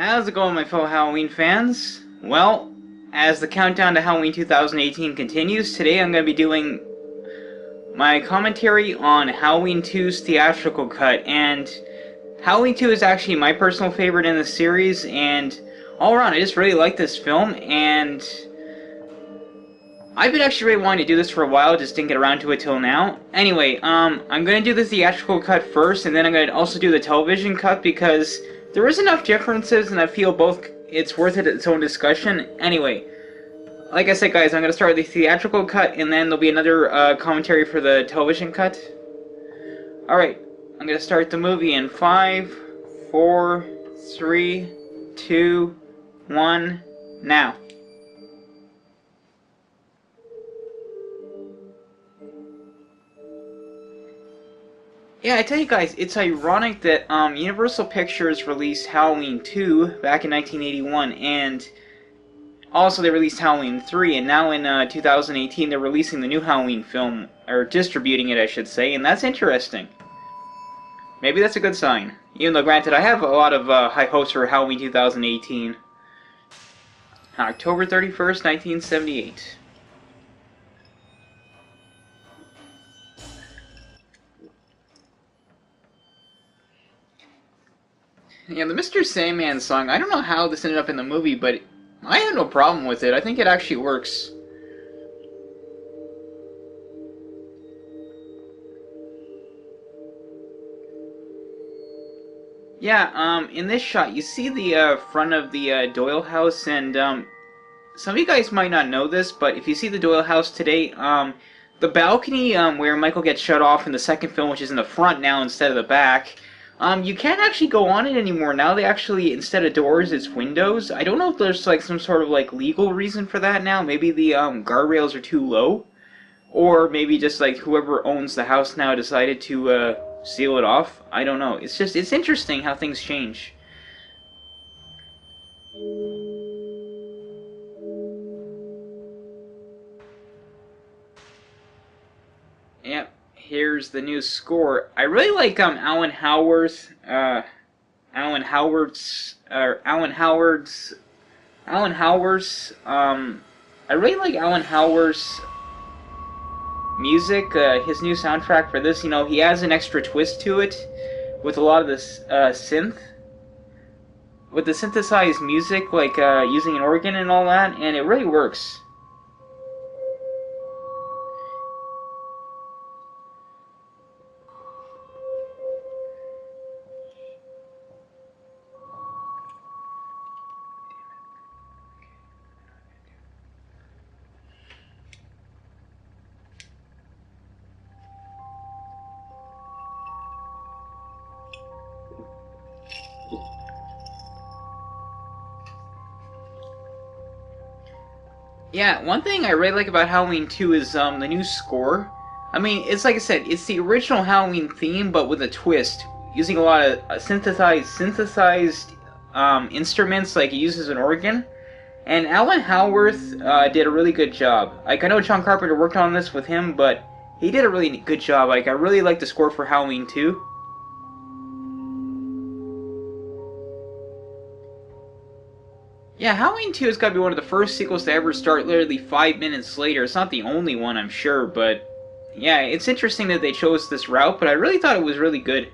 How's it going, my fellow Halloween fans? Well, as the countdown to Halloween 2018 continues, today I'm going to be doing my commentary on Halloween 2's theatrical cut, and Halloween 2 is actually my personal favorite in the series, and all around I just really like this film, and I've been actually really wanting to do this for a while, just didn't get around to it till now. Anyway, I'm going to do the theatrical cut first, and then I'm going to also do the television cut, because there is enough differences, and I feel both it's worth it its own discussion. Anyway, like I said, guys, I'm going to start with the theatrical cut, and then there'll be another commentary for the television cut. Alright, I'm going to start the movie in 5, 4, 3, 2, 1, now. Yeah, I tell you guys, it's ironic that Universal Pictures released Halloween 2 back in 1981, and also they released Halloween 3, and now in 2018 they're releasing the new Halloween film, or distributing it, I should say, and that's interesting. Maybe that's a good sign. Even though, granted, I have a lot of high hopes for Halloween 2018. October 31st, 1978. Yeah, the Mr. Sandman song, I don't know how this ended up in the movie, but I have no problem with it. I think it actually works. Yeah, in this shot, you see the front of the Doyle house, and some of you guys might not know this, but if you see the Doyle house today, the balcony where Michael gets shut off in the second film, which is in the front now instead of the back, you can't actually go on it anymore. Now they actually, instead of doors, it's windows. I don't know if there's like some sort of like legal reason for that now. Maybe the guardrails are too low, or maybe just like whoever owns the house now decided to seal it off. I don't know. It's interesting how things change. Yep, here's the new score. I really like Alan Howard's Alan Howard's I really like Alan Howard's music, his new soundtrack for this. You know, he has an extra twist to it with a lot of this synth, with the synthesized music, like using an organ and all that, and it really works. Yeah, one thing I really like about Halloween 2 is the new score. I mean, it's like I said, it's the original Halloween theme, but with a twist, using a lot of synthesized instruments, like he uses an organ. And Alan Howarth did a really good job. Like, I know John Carpenter worked on this with him, but he did a really good job. Like, I really like the score for Halloween 2. Yeah, Halloween 2 has got to be one of the first sequels to ever start literally 5 minutes later. It's not the only one, I'm sure, but yeah, it's interesting that they chose this route, but I really thought it was really good.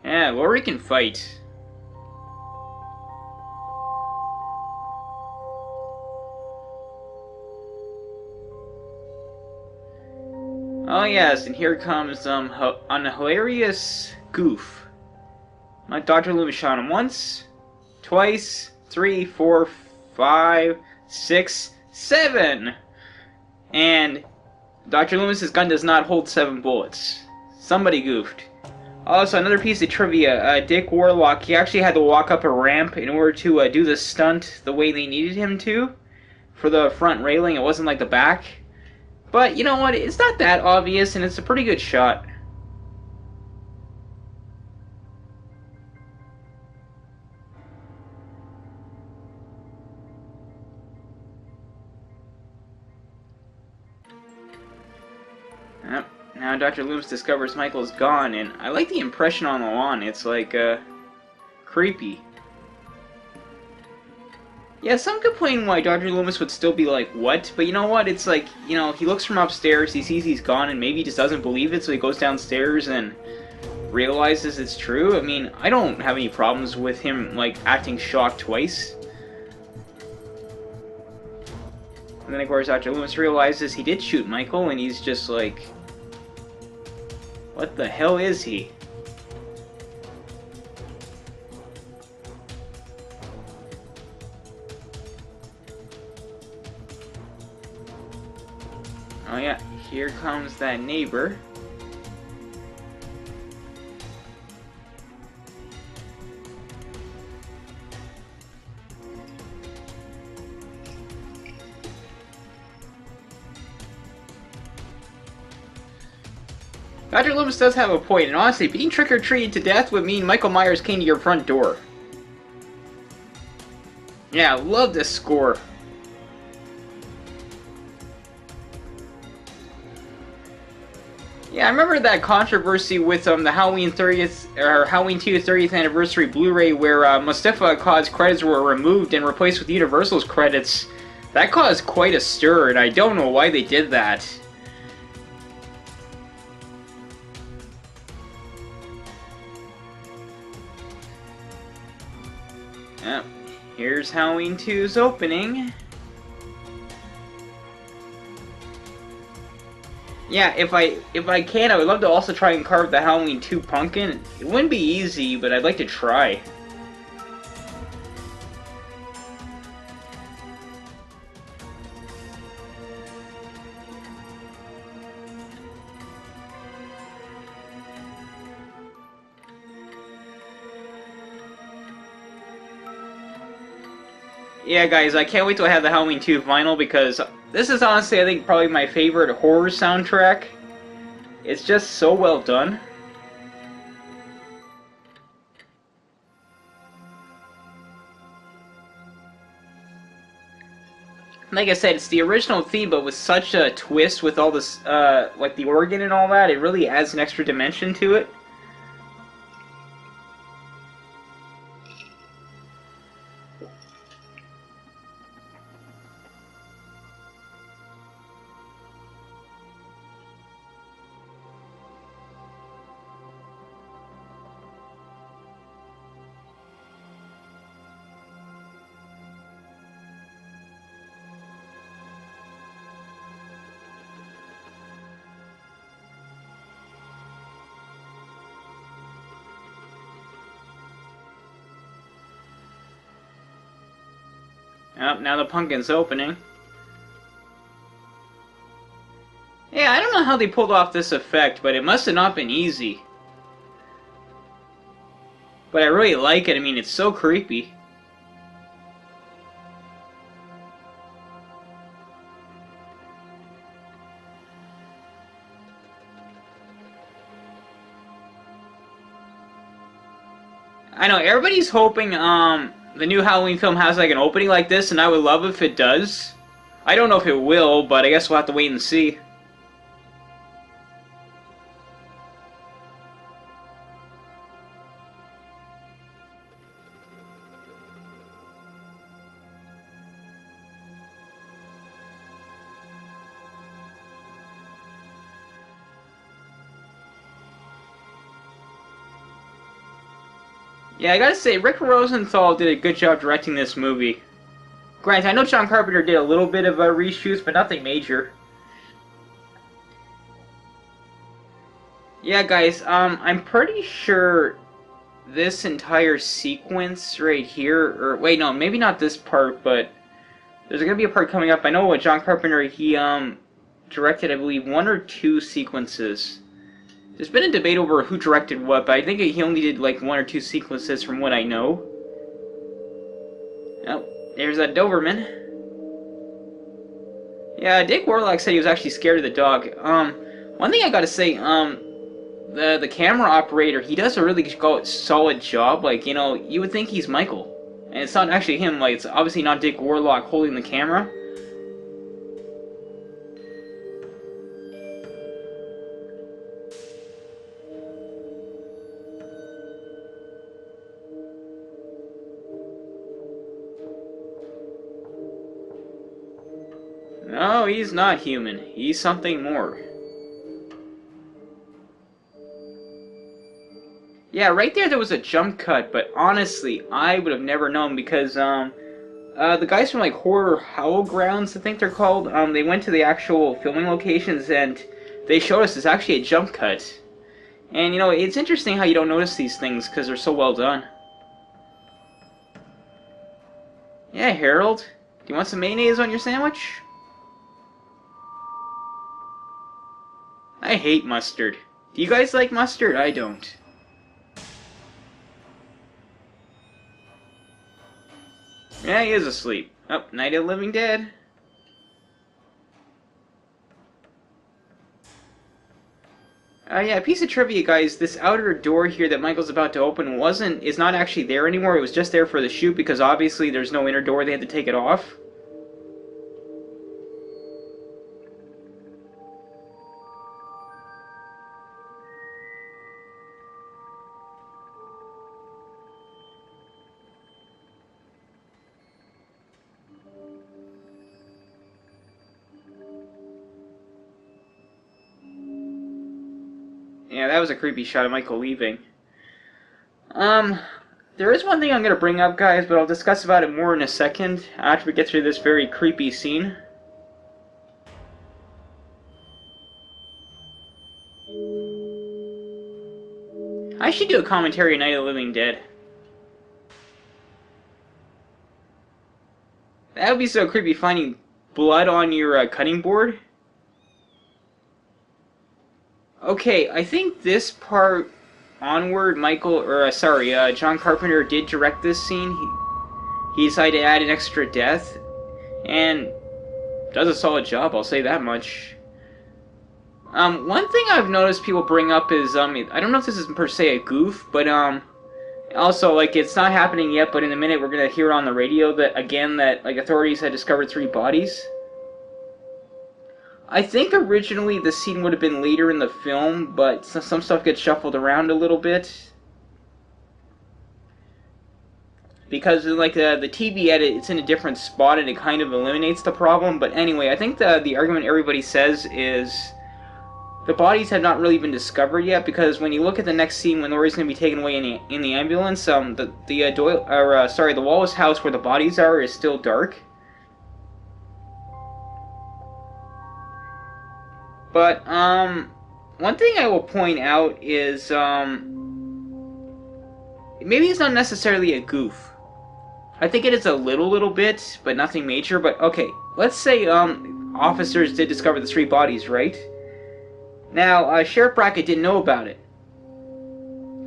Yeah, Laurie can fight. Oh yes, and here comes on a hilarious goof. My Dr. Loomis shot him once, twice, 3, 4, 5, 6, 7! And Dr. Loomis's gun does not hold 7 bullets. Somebody goofed. Also, another piece of trivia, Dick Warlock, he actually had to walk up a ramp in order to do the stunt the way they needed him to for the front railing. It wasn't like the back. But, you know what, it's not that obvious, and it's a pretty good shot. Yep. Now Dr. Loomis discovers Michael's gone, and I like the impression on the lawn. It's like, creepy. Yeah, some complain why Dr. Loomis would still be like, what? But you know what? It's like, you know, he looks from upstairs, he sees he's gone, and maybe he just doesn't believe it, so he goes downstairs and realizes it's true. I mean, I don't have any problems with him, like, acting shocked twice. And then, of course, Dr. Loomis realizes he did shoot Michael, and he's just like, what the hell is he? Oh yeah, here comes that neighbor. Dr. Loomis does have a point, and honestly, being trick-or-treated to death would mean Michael Myers came to your front door. Yeah, I love this score. Yeah, I remember that controversy with the Halloween 30th or Halloween 2 30th anniversary Blu-ray where Mustafa Akkad's credits were removed and replaced with Universal's credits. That caused quite a stir, and I don't know why they did that. Yep. Here's Halloween 2's opening. Yeah, if I can, I would love to also try and carve the Halloween 2 pumpkin. It wouldn't be easy, but I'd like to try. Yeah, guys, I can't wait till I have the Halloween 2 vinyl because this is honestly, I think, probably my favorite horror soundtrack. It's just so well done. Like I said, it's the original theme, but with such a twist with all this, like the organ and all that, it really adds an extra dimension to it. Yep, now the pumpkin's opening. Yeah, I don't know how they pulled off this effect, but it must have not been easy. But I really like it. I mean, it's so creepy. I know, everybody's hoping, the new Halloween film has like an opening like this, and I would love if it does. I don't know if it will, but I guess we'll have to wait and see. Yeah, I gotta say, Rick Rosenthal did a good job directing this movie. Granted, I know John Carpenter did a little bit of reshoots, but nothing major. Yeah, guys, I'm pretty sure this entire sequence right here, or wait, no, maybe not this part, but there's gonna be a part coming up. I know what John Carpenter, he directed, I believe, 1 or 2 sequences. There's been a debate over who directed what, but I think he only did like 1 or 2 sequences from what I know. Oh, there's that Doberman. Yeah, Dick Warlock said he was actually scared of the dog. One thing I gotta say, the camera operator, he does a really solid job. Like, you know, you would think he's Michael. And it's not actually him, like, it's obviously not Dick Warlock holding the camera. No, he's not human. He's something more. Yeah, right there was a jump cut, but honestly, I would have never known because, the guys from, like, Horror Howl Grounds, I think they're called, they went to the actual filming locations and they showed us it's actually a jump cut. And, you know, it's interesting how you don't notice these things because they're so well done. Yeah, Harold, do you want some mayonnaise on your sandwich? I hate mustard. Do you guys like mustard? I don't. Yeah, he is asleep. Oh, Night of the Living Dead. Yeah, piece of trivia, guys. This outer door here that Michael's about to open is not actually there anymore. It was just there for the shoot because obviously there's no inner door. They had to take it off. Yeah, that was a creepy shot of Michael leaving. There is one thing I'm going to bring up, guys, but I'll discuss about it more in a second after we get through this very creepy scene. I should do a commentary on Night of the Living Dead. That would be so creepy, finding blood on your cutting board. Okay, I think this part onward, John Carpenter did direct this scene. He decided to add an extra death, and does a solid job, I'll say that much. One thing I've noticed people bring up is, I don't know if this is per se a goof, but, also, like, it's not happening yet, but in a minute we're gonna hear on the radio that, again, that, like, authorities had discovered 3 bodies. I think originally the scene would have been later in the film, but some stuff gets shuffled around a little bit. Because, like, the TV edit, it's in a different spot and it kind of eliminates the problem. But anyway, I think the argument everybody says is the bodies have not really been discovered yet, because when you look at the next scene when Laurie's going to be taken away in the ambulance, the Wallace house where the bodies are is still dark. But, one thing I will point out is, maybe it's not necessarily a goof. I think it is a little bit, but nothing major. But, okay, let's say, officers did discover the 3 bodies, right? Now, Sheriff Brackett didn't know about it.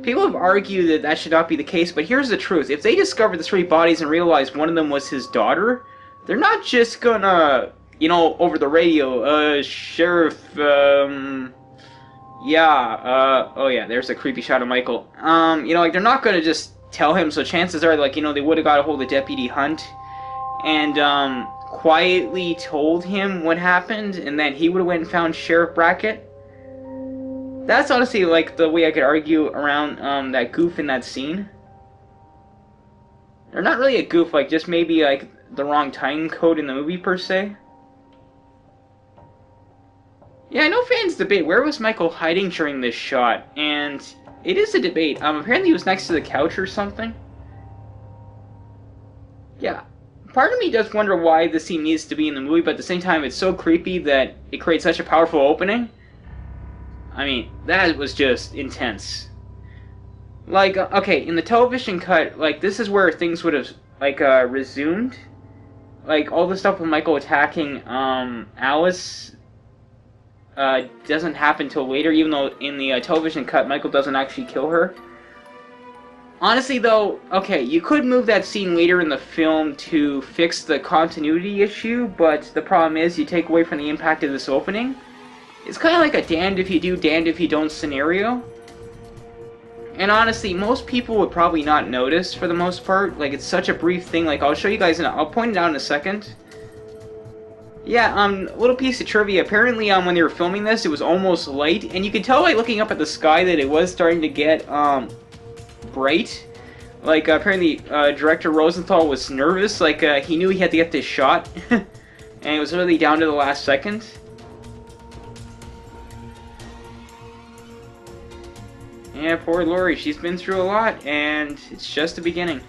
People have argued that that should not be the case, but here's the truth. If they discovered the 3 bodies and realized one of them was his daughter, they're not just gonna, you know, over the radio, Sheriff, oh yeah, there's a creepy shot of Michael. You know, like, they're not gonna just tell him, so chances are, like, you know, they would have got a hold of Deputy Hunt and, quietly told him what happened, and then he would have went and found Sheriff Brackett. That's honestly, like, the way I could argue around, that goof in that scene. They're not really a goof, like, just maybe, like, the wrong time code in the movie, per se. Yeah, I know fans debate where was Michael hiding during this shot, and it is a debate. Apparently he was next to the couch or something. Yeah, part of me does wonder why the scene needs to be in the movie, but at the same time it's so creepy that it creates such a powerful opening. I mean, that was just intense. Like, okay, in the television cut, like, this is where things would have, like, resumed. Like, all the stuff with Michael attacking, Alice, doesn't happen till later, even though in the television cut, Michael doesn't actually kill her. Honestly, though, okay, you could move that scene later in the film to fix the continuity issue, but the problem is you take away from the impact of this opening. It's kind of like a damned if you do, damned if you don't scenario. And honestly, most people would probably not notice for the most part. Like, it's such a brief thing. Like, I'll show you guys, I'll point it out in a second. Yeah, little piece of trivia. Apparently, when they were filming this, it was almost light, and you could tell by looking up at the sky that it was starting to get, bright. Like, apparently, director Rosenthal was nervous, like, he knew he had to get this shot. And it was really down to the last second. Yeah, poor Lori, she's been through a lot, and it's just the beginning.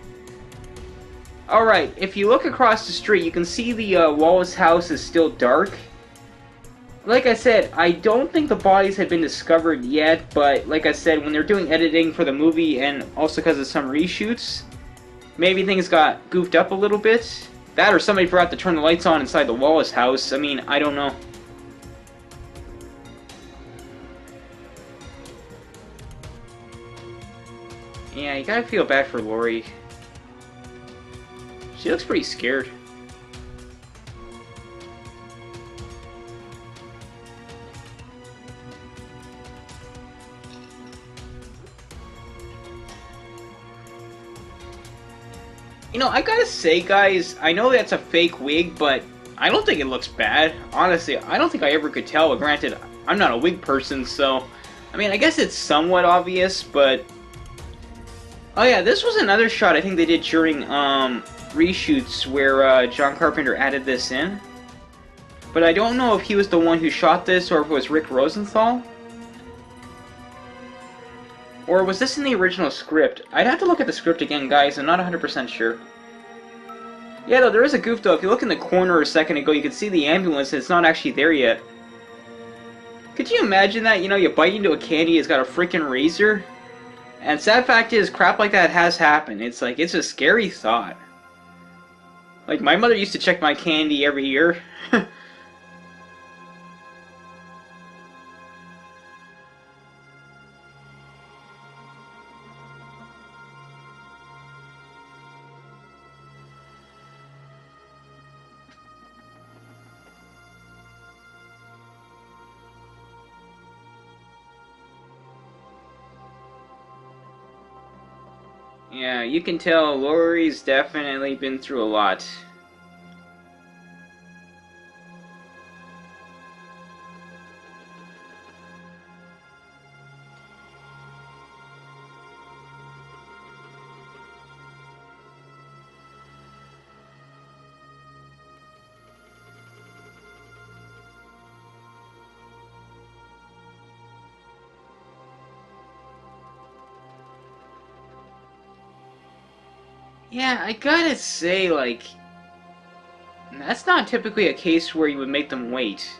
Alright, if you look across the street, you can see the Wallace house is still dark. Like I said, I don't think the bodies have been discovered yet, but like I said, when they're doing editing for the movie, and also because of some reshoots, maybe things got goofed up a little bit. That or somebody forgot to turn the lights on inside the Wallace house. I mean, I don't know. Yeah, you gotta feel bad for Lori. She looks pretty scared. You know, I gotta say, guys, I know that's a fake wig, but I don't think it looks bad. Honestly, I don't think I ever could tell. Granted, I'm not a wig person, so... I mean, I guess it's somewhat obvious, but... Oh yeah, this was another shot I think they did during, reshoots where, John Carpenter added this in. But I don't know if he was the one who shot this, or if it was Rick Rosenthal. Or was this in the original script? I'd have to look at the script again, guys. I'm not 100% sure. Yeah, though, there is a goof, though. If you look in the corner a second ago, you can see the ambulance, and it's not actually there yet. Could you imagine that? You know, you bite into a candy, it's got a freaking razor? And sad fact is, crap like that has happened. It's like, it's a scary thought. Like, my mother used to check my candy every year. Yeah, you can tell Lori's definitely been through a lot. Yeah, I gotta say, like, that's not typically a case where you would make them wait.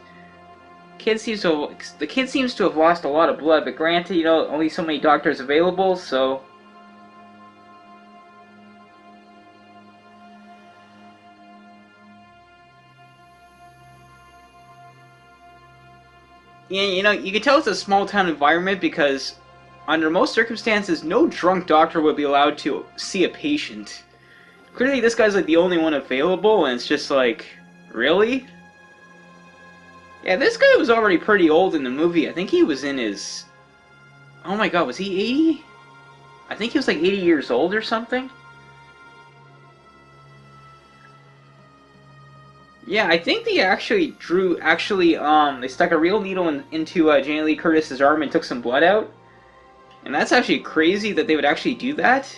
The kid seems to have lost a lot of blood, but granted, you know, only so many doctors available, so... Yeah, you know, you can tell it's a small-town environment because, under most circumstances, no drunk doctor would be allowed to see a patient. Clearly, this guy's like the only one available, and it's just like, really? Yeah, this guy was already pretty old in the movie. I think he was in his... Oh my god, was he 80? I think he was like 80 years old or something. Yeah, I think they actually they stuck a real needle into Jamie Lee Curtis's arm and took some blood out. And that's actually crazy that they would actually do that.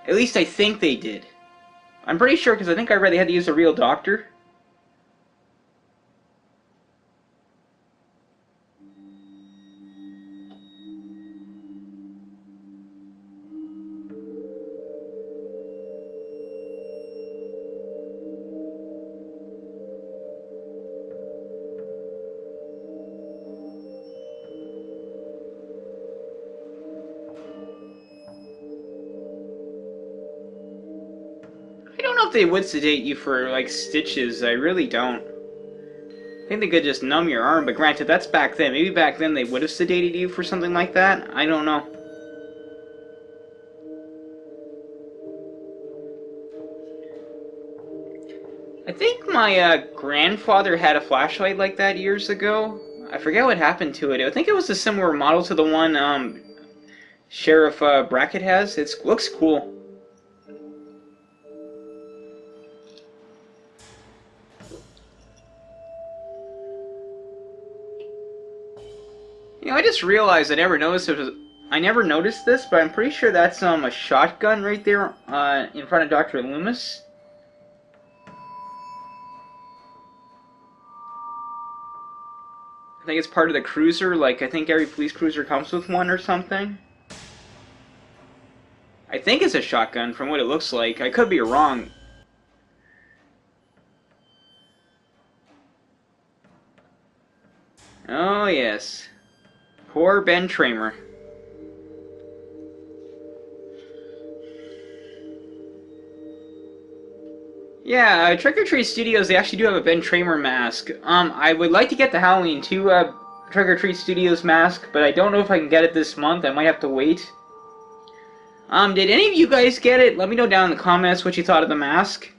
At least I think they did. I'm pretty sure because I think I read they had to use a real doctor. I don't know if they would sedate you for, like, stitches. I really don't. I think they could just numb your arm, but granted, that's back then. Maybe back then they would have sedated you for something like that? I don't know. I think my grandfather had a flashlight like that years ago. I forget what happened to it. I think it was a similar model to the one Sheriff Brackett has. It looks cool. You know, I just realized I never noticed this, but I'm pretty sure that's a shotgun right there in front of Dr. Loomis. I think it's part of the cruiser, like I think every police cruiser comes with one or something. I think it's a shotgun from what it looks like. I could be wrong. Oh yes. Poor Ben Tramer. Yeah, Trick or Treat Studios, they actually do have a Ben Tramer mask. I would like to get the Halloween 2 Trick or Treat Studios mask, but I don't know if I can get it this month. I might have to wait. Did any of you guys get it? Let me know down in the comments what you thought of the mask.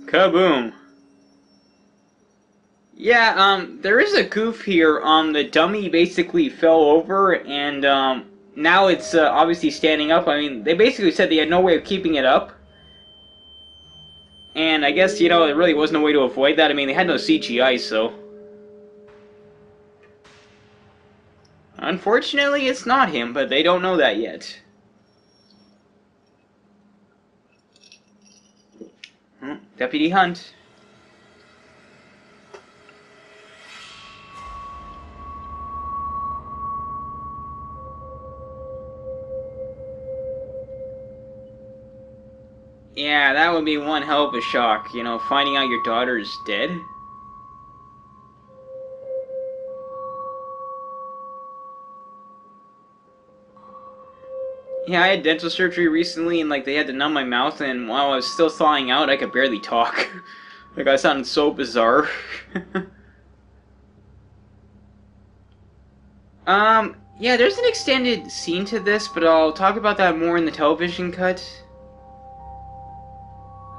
Kaboom. Yeah, there is a goof here. The dummy basically fell over, and, now it's, obviously standing up. I mean, they basically said they had no way of keeping it up. And I guess, you know, there really was no way to avoid that. I mean, they had no CGI, so... Unfortunately, it's not him, but they don't know that yet. Deputy Hunt. Yeah, that would be one hell of a shock, you know, finding out your daughter's dead. Yeah, I had dental surgery recently, and, like, they had to numb my mouth, and while I was still thawing out, I could barely talk. Like, I sounded so bizarre. Yeah, there's an extended scene to this, but I'll talk about that more in the television cut.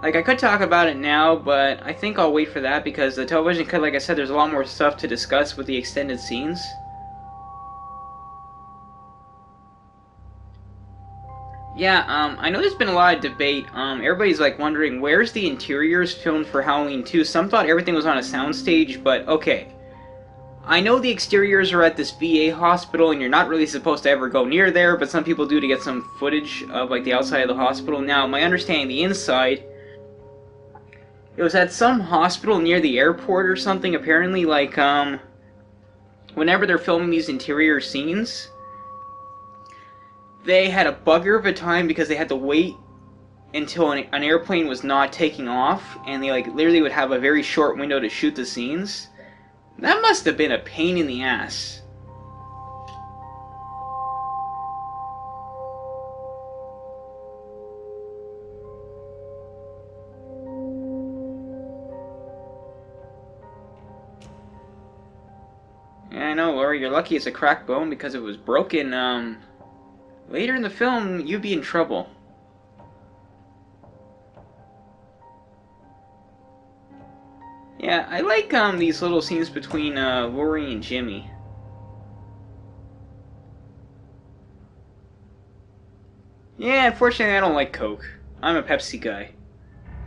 Like, I could talk about it now, but I think I'll wait for that, because the television cut, like I said, there's a lot more stuff to discuss with the extended scenes. Yeah, I know there's been a lot of debate. Everybody's like wondering where's the interiors filmed for Halloween 2. Some thought everything was on a soundstage, but okay. I know the exteriors are at this VA hospital, and you're not really supposed to ever go near there, but some people do to get some footage of like the outside of the hospital. Now, my understanding, the inside, it was at some hospital near the airport or something. Apparently, like whenever they're filming these interior scenes, they had a bugger of a time because they had to wait until an airplane was not taking off, and they like literally would have a very short window to shoot the scenes. That must have been a pain in the ass. Yeah, I know, Laura, you're lucky it's a cracked bone because if it was broken, later in the film, you'd be in trouble. Yeah, I like, these little scenes between, Lori and Jimmy. Yeah, unfortunately I don't like Coke. I'm a Pepsi guy.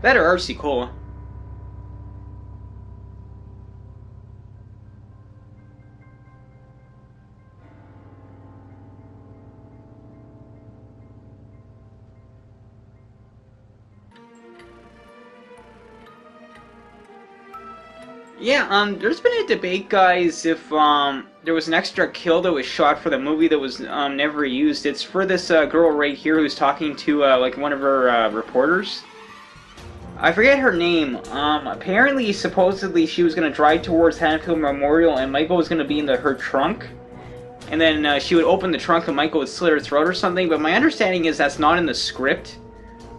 That or RC Cola. Yeah, there's been a debate, guys, if, there was an extra kill that was shot for the movie that was, never used. It's for this, girl right here who's talking to, like, one of her, reporters. I forget her name. Apparently, supposedly, she was gonna drive towards Haddonfield Memorial, and Michael was gonna be in her trunk. And then, she would open the trunk and Michael would slit her throat or something, but my understanding is that's not in the script.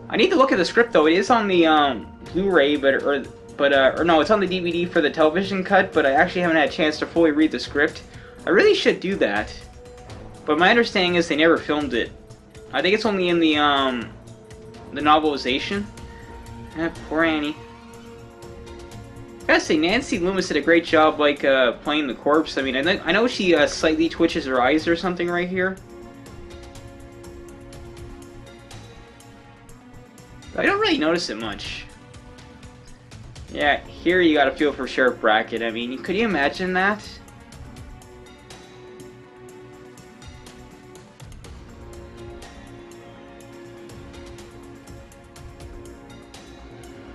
I need to look at the script, though. It is on the, Blu-ray, or no, it's on the DVD for the television cut, but I actually haven't had a chance to fully read the script. I really should do that. But my understanding is they never filmed it. I think it's only in the novelization. Poor Annie. I gotta say, Nancy Loomis did a great job, like, playing the corpse. I mean, I know she, slightly twitches her eyes or something right here. I don't really notice it much. Yeah, here you gotta feel for Sheriff Brackett. I mean, could you imagine that?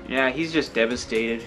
Yeah, he's just devastated.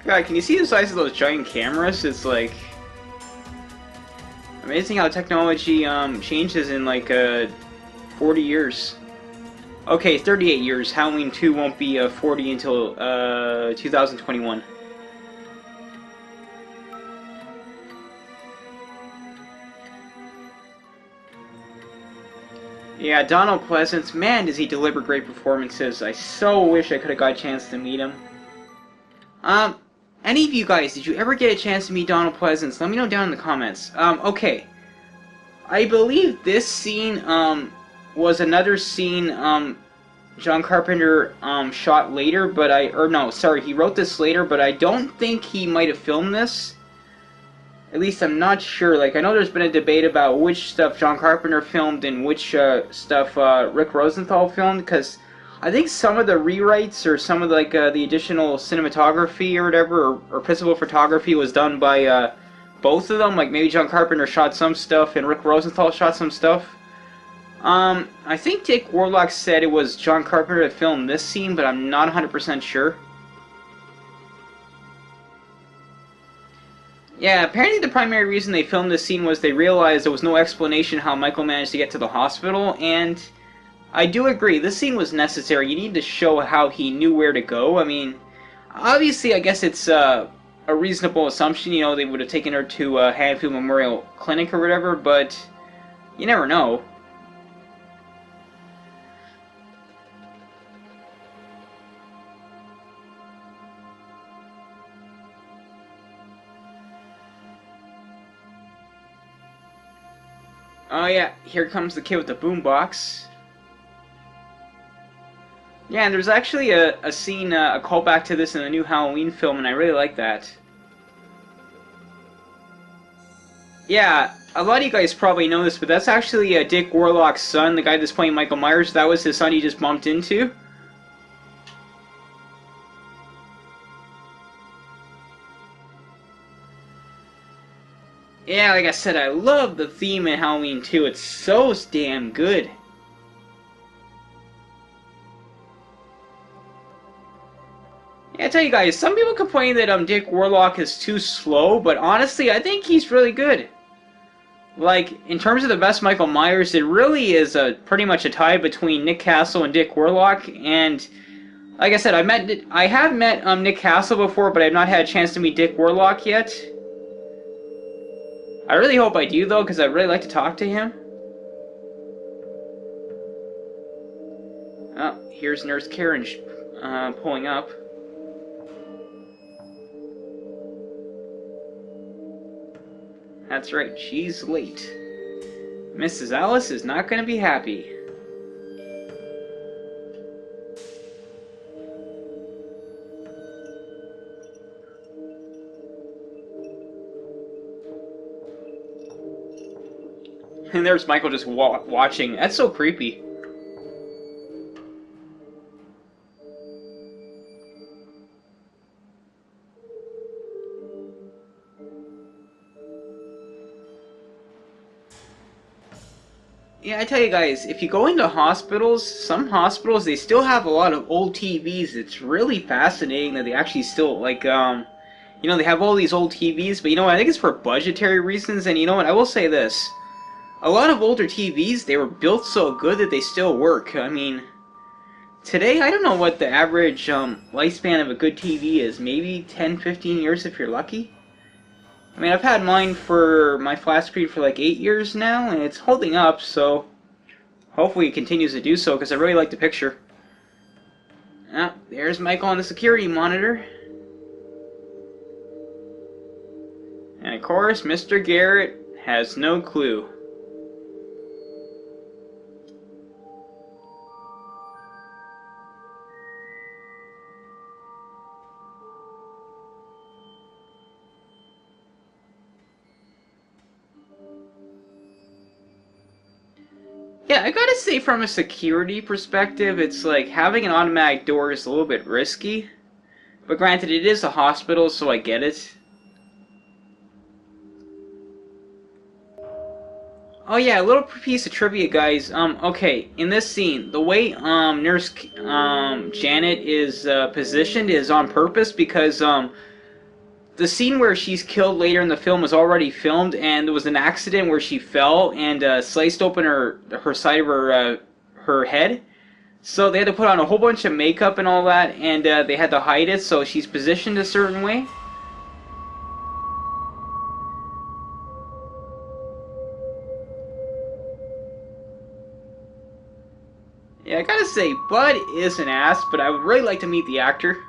God, can you see the size of those giant cameras? It's like amazing how technology changes in like 40 years. Okay, 38 years. Halloween 2 won't be 40 until 2021. Yeah, Donald Pleasance, man, does he deliver great performances. I so wish I could have got a chance to meet him. Um, any of you guys, did you ever get a chance to meet Donald Pleasance? Let me know down in the comments. Okay. I believe this scene, was another scene, John Carpenter, shot later, but he wrote this later, but I don't think he might have filmed this. At least I'm not sure. Like, I know there's been a debate about which stuff John Carpenter filmed and which, stuff, Rick Rosenthal filmed, because I think some of the rewrites or some of like the additional cinematography or whatever, or principal photography was done by both of them. Like maybe John Carpenter shot some stuff and Rick Rosenthal shot some stuff. I think Dick Warlock said it was John Carpenter that filmed this scene, but I'm not 100% sure. Yeah, apparently the primary reason they filmed this scene was they realized there was no explanation how Michael managed to get to the hospital, and I do agree, this scene was necessary. You need to show how he knew where to go. I mean, obviously, I guess it's a reasonable assumption, you know, they would have taken her to Hanfield Memorial Clinic or whatever, but you never know. Oh yeah, here comes the kid with the boombox. Yeah, and there's actually a scene, a callback to this in the new Halloween film, and I really like that. Yeah, a lot of you guys probably know this, but that's actually Dick Warlock's son, the guy that's playing Michael Myers. That was his son he just bumped into. Yeah, like I said, I love the theme in Halloween 2. It's so damn good. Yeah, I tell you guys, some people complain that Dick Warlock is too slow, but honestly, I think he's really good. Like, in terms of the best Michael Myers, it really is pretty much a tie between Nick Castle and Dick Warlock, and like I said, I have met Nick Castle before, but I've not had a chance to meet Dick Warlock yet. I really hope I do, though, because I'd really like to talk to him. Oh, here's Nurse Karen pulling up. That's right, she's late. Mrs. Alice is not going to be happy. And there's Michael just watching. That's so creepy. Yeah, I tell you guys, if you go into hospitals, some hospitals, they still have a lot of old TVs. It's really fascinating that they actually still, like, you know, they have all these old TVs, but you know what, I think it's for budgetary reasons, and you know what, I will say this. A lot of older TVs, they were built so good that they still work. I mean, today, I don't know what the average lifespan of a good TV is. Maybe 10, 15 years if you're lucky. I mean, I've had mine for my flat screen for like 8 years now, and it's holding up, so hopefully it continues to do so, because I really like the picture. Ah, there's Michael on the security monitor. And of course, Mr. Garrett has no clue. Yeah, I gotta say from a security perspective, it's like having an automatic door is a little bit risky. But granted, it is a hospital, so I get it. Oh yeah, a little piece of trivia, guys. Okay, in this scene, the way Nurse Janet is positioned is on purpose because the scene where she's killed later in the film was already filmed, and there was an accident where she fell and sliced open her side of her head. So they had to put on a whole bunch of makeup and all that, and they had to hide it. So she's positioned a certain way. Yeah, I gotta say, Bud is an ass, but I would really like to meet the actor.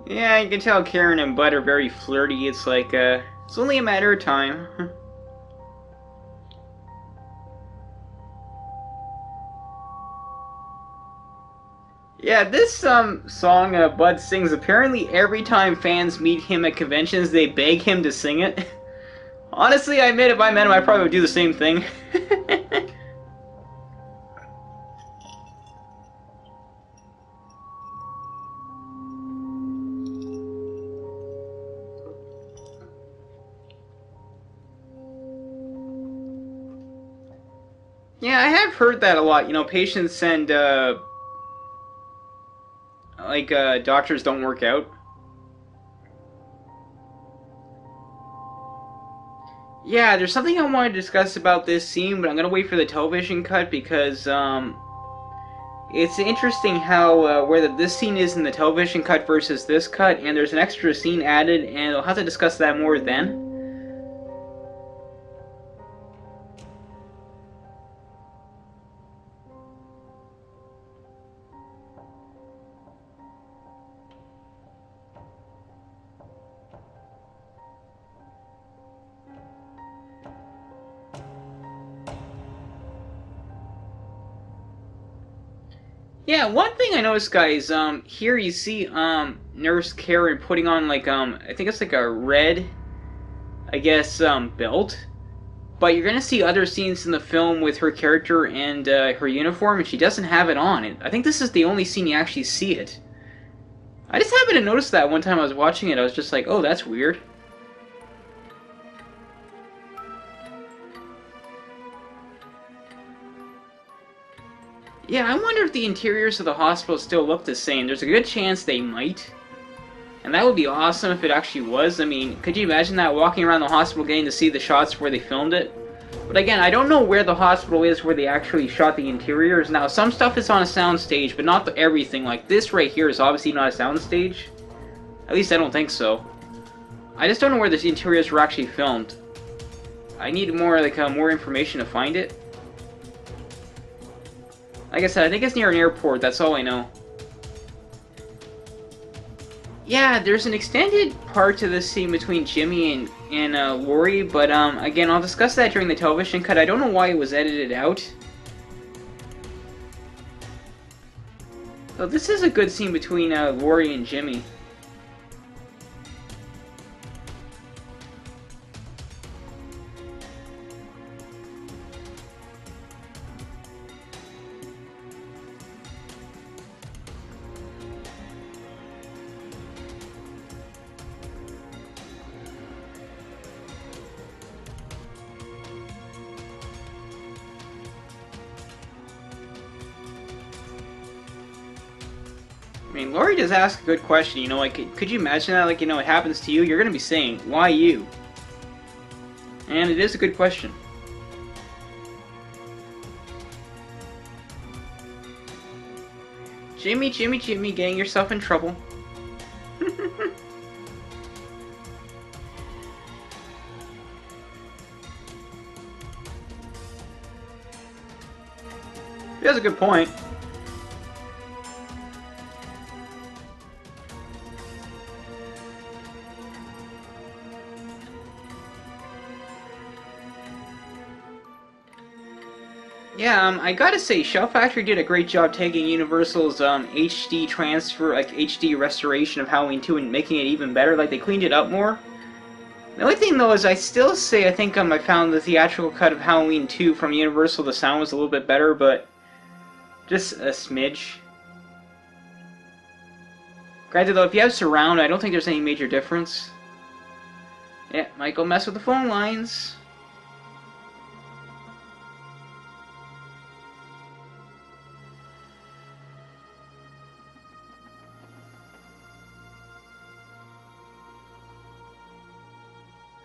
Yeah, you can tell Karen and Bud are very flirty. It's like, it's only a matter of time. Yeah, this song Bud sings, apparently every time fans meet him at conventions, they beg him to sing it. Honestly, I admit if I met him, I probably would do the same thing. Yeah, I have heard that a lot. You know, patients and doctors don't work out. Yeah, there's something I want to discuss about this scene, but I'm gonna wait for the television cut because it's interesting how where this scene is in the television cut versus this cut, and there's an extra scene added, and I'll have to discuss that more then. Yeah, one thing I noticed, guys, here you see Nurse Karen putting on like I think it's like a red, I guess, belt. But you're gonna see other scenes in the film with her character and her uniform, and she doesn't have it on. I think this is the only scene you actually see it. I just happened to notice that one time I was watching it. I was just like, oh, that's weird. Yeah, I wonder if the interiors of the hospital still look the same. There's a good chance they might. And that would be awesome if it actually was. I mean, could you imagine that, walking around the hospital getting to see the shots where they filmed it? But again, I don't know where the hospital is where they actually shot the interiors. Now, some stuff is on a soundstage, but not everything. Like, this right here is obviously not a soundstage. At least I don't think so. I just don't know where the interiors were actually filmed. I need more, like, more information to find it. Like I said, I think it's near an airport, that's all I know. Yeah, there's an extended part to this scene between Jimmy and Lori, but again, I'll discuss that during the television cut. I don't know why it was edited out. So this is a good scene between Lori and Jimmy. I mean, Lori does ask a good question, you know, like, could you imagine that, like, you know, it happens to you? You're gonna be saying, why you? And it is a good question. Jimmy, Jimmy, Jimmy, getting yourself in trouble. He has a good point. Yeah, I gotta say, Shell Factory did a great job taking Universal's HD transfer, like HD restoration of Halloween 2 and making it even better. Like, they cleaned it up more. The only thing, though, is I still say I think I found the theatrical cut of Halloween 2 from Universal, the sound was a little bit better, but just a smidge. Granted, though, if you have surround, I don't think there's any major difference. Yeah, might go mess with the phone lines.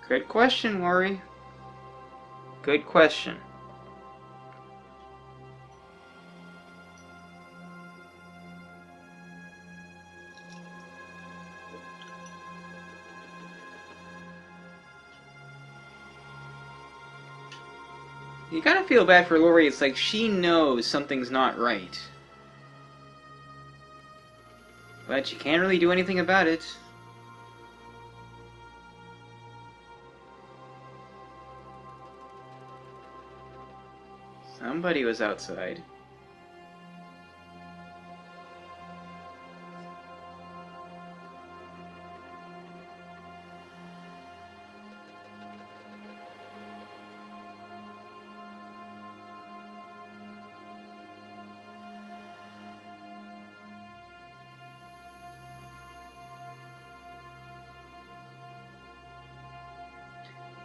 Good question, Lori. Good question. You gotta feel bad for Lori, it's like she knows something's not right. But she can't really do anything about it. Somebody was outside.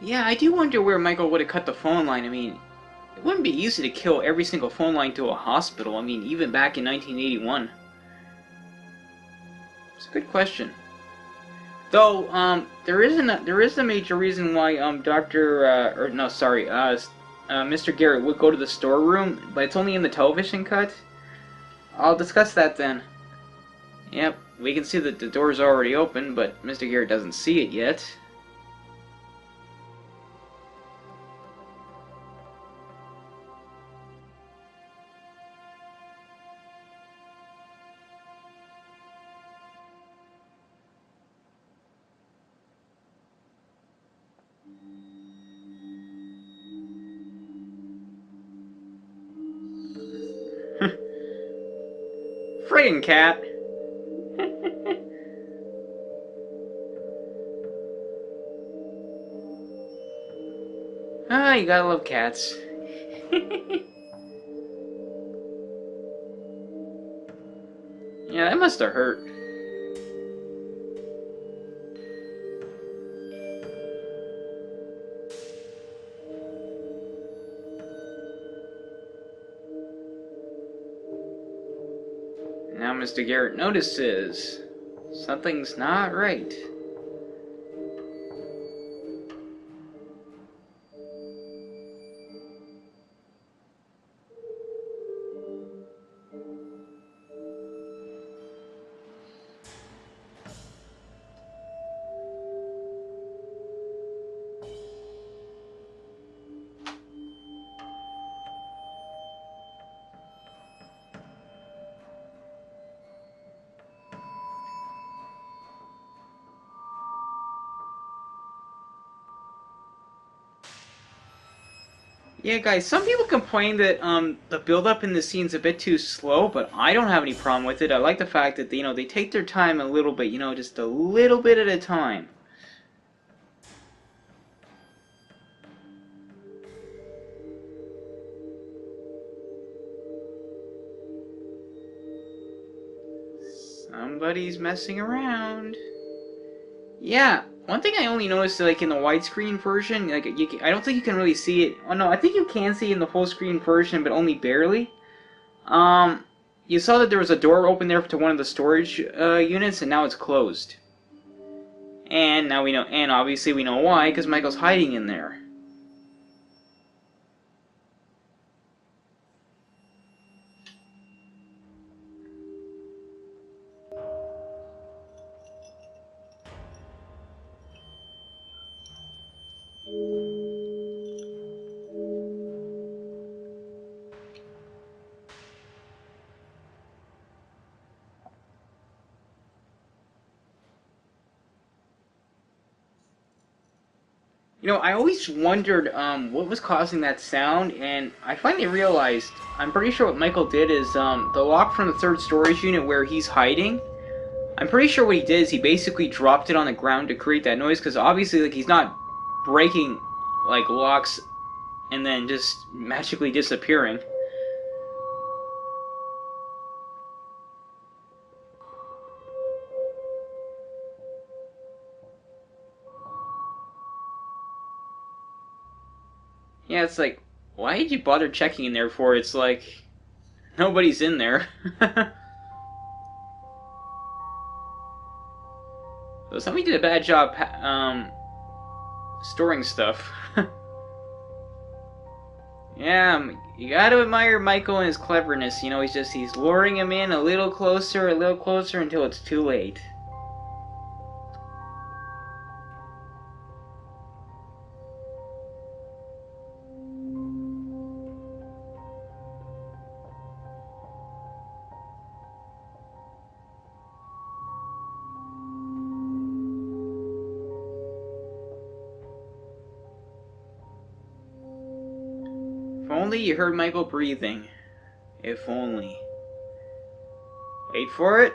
Yeah, I do wonder where Michael would have cut the phone line. I mean, it wouldn't be easy to kill every single phone line to a hospital. I mean, even back in 1981. It's a good question. Though, there is a major reason why, Mr. Garrett would go to the storeroom, but it's only in the television cut. I'll discuss that then. Yep, we can see that the door's already open, but Mr. Garrett doesn't see it yet. Friggin' cat! Ah, you gotta love cats. Yeah, that must have hurt. Now Mr. Garrett notices something's not right. Yeah, guys, some people complain that the build-up in the scene's a bit too slow, but I don't have any problem with it. I like the fact that they take their time a little bit, just a little bit at a time. Somebody's messing around. Yeah, one thing I only noticed, like in the widescreen version, like I don't think you can really see it. Oh no, I think you can see it in the full screen version, but only barely. Um, you saw that there was a door open there to one of the storage units, and now it's closed. And now we know, and obviously we know why, because Michael's hiding in there. You know, I always wondered what was causing that sound, and I finally realized. I'm pretty sure what Michael did is the lock from the third storage unit where he's hiding. I'm pretty sure what he did is he basically dropped it on the ground to create that noise, because obviously, like, he's not breaking like locks and then just magically disappearing. Yeah, it's like, why did you bother checking in there for? It's like nobody's in there. So somebody did a bad job storing stuff. Yeah, you gotta admire Michael and his cleverness. You know, he's luring him in a little closer until it's too late. If only you heard Michael breathing. If only. Wait for it.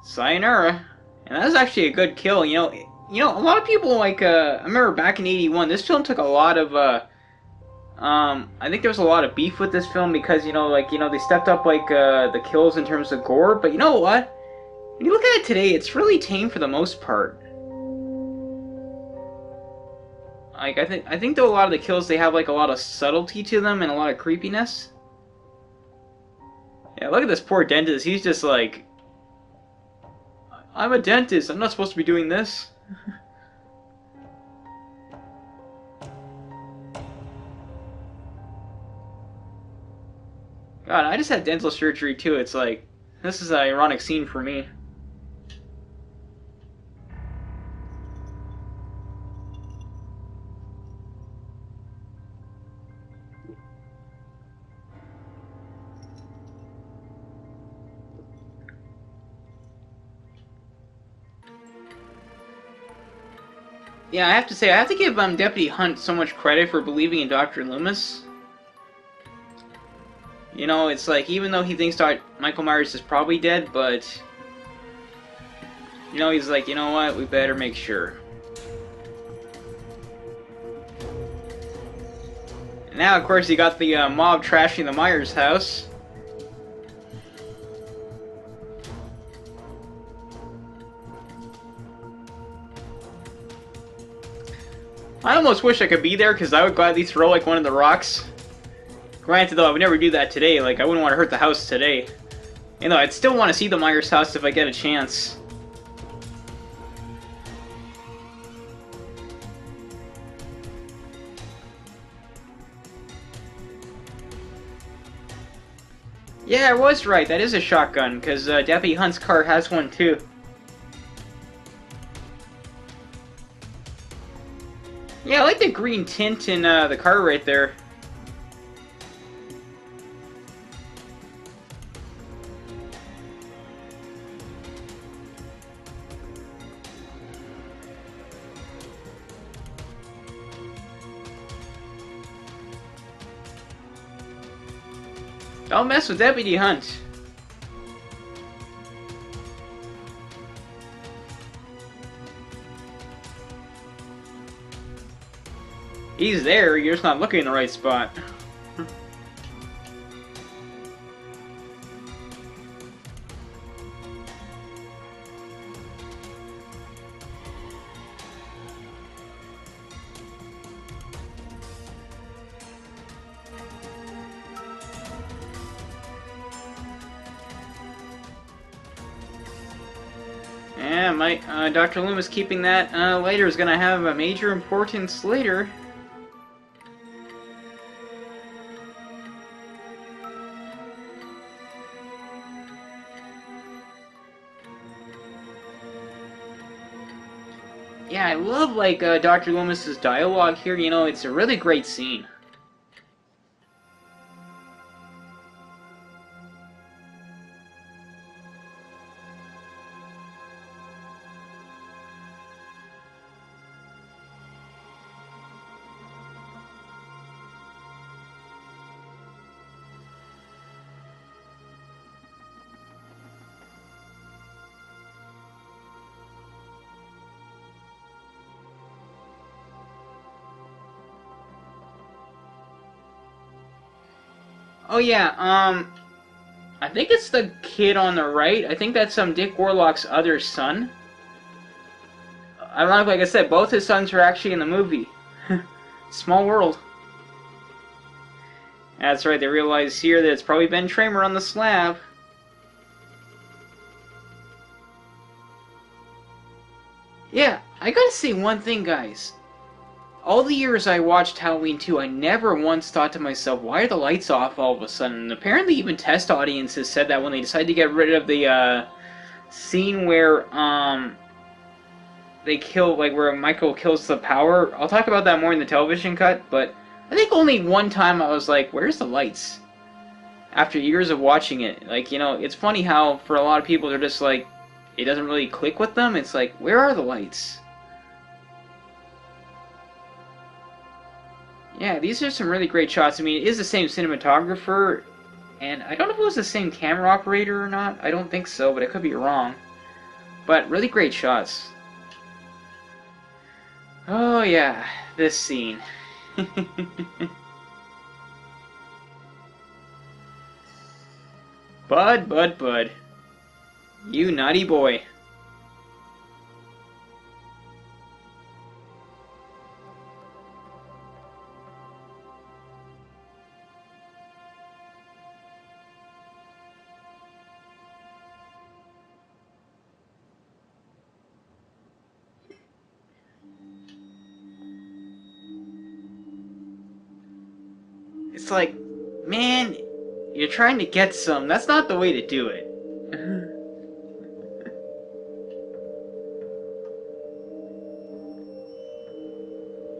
Sayonara. And that was actually a good kill. A lot of people like. I remember back in '81, this film took a lot of. I think there was a lot of beef with this film because they stepped up like the kills in terms of gore. But you know what? When you look at it today, it's really tame for the most part. Like I think though a lot of the kills they have like a lot of subtlety to them and a lot of creepiness. Yeah, look at this poor dentist. He's just like, I'm a dentist. I'm not supposed to be doing this. God, I just had dental surgery too. It's like, this is an ironic scene for me. Yeah, I have to say, I have to give Deputy Hunt so much credit for believing in Dr. Loomis. You know, it's like, even though he thinks Michael Myers is probably dead, but... he's like, you know what, we better make sure. And now, of course, you got the mob trashing the Myers house. I almost wish I could be there, because I would gladly throw, like, one of the rocks. Granted, though, I would never do that today. Like, I wouldn't want to hurt the house today. I'd still want to see the Myers house if I get a chance. Yeah, I was right. That is a shotgun, because Deputy Hunt's car has one, too. Yeah, I like the green tint in the car right there. Don't mess with Deputy Hunt. He's there, you're just not looking in the right spot. Yeah, Dr. Loomis keeping that later is gonna have a major importance later. Yeah, I love like Dr. Loomis's dialogue here. It's a really great scene. Oh yeah, I think it's the kid on the right. I think that's Dick Warlock's other son. Ironically, like I said, both his sons are actually in the movie. Small world. That's right, they realize here that it's probably Ben Tramer on the slab. Yeah, I gotta say one thing, guys. All the years I watched Halloween 2, I never once thought to myself, why are the lights off all of a sudden? And apparently even test audiences said that when they decided to get rid of the scene where they kill, like where Michael kills the power. I'll talk about that more in the television cut, but I think only one time I was like, where's the lights? After years of watching it. Like, you know, it's funny how for a lot of people they're just like, it doesn't really click with them. It's like, where are the lights? Yeah, these are some really great shots. I mean, it is the same cinematographer, and I don't know if it was the same camera operator or not. I don't think so, but I could be wrong. But really great shots. Oh yeah, this scene. Bud. You naughty boy. It's like, man, you're trying to get some. That's not the way to do it.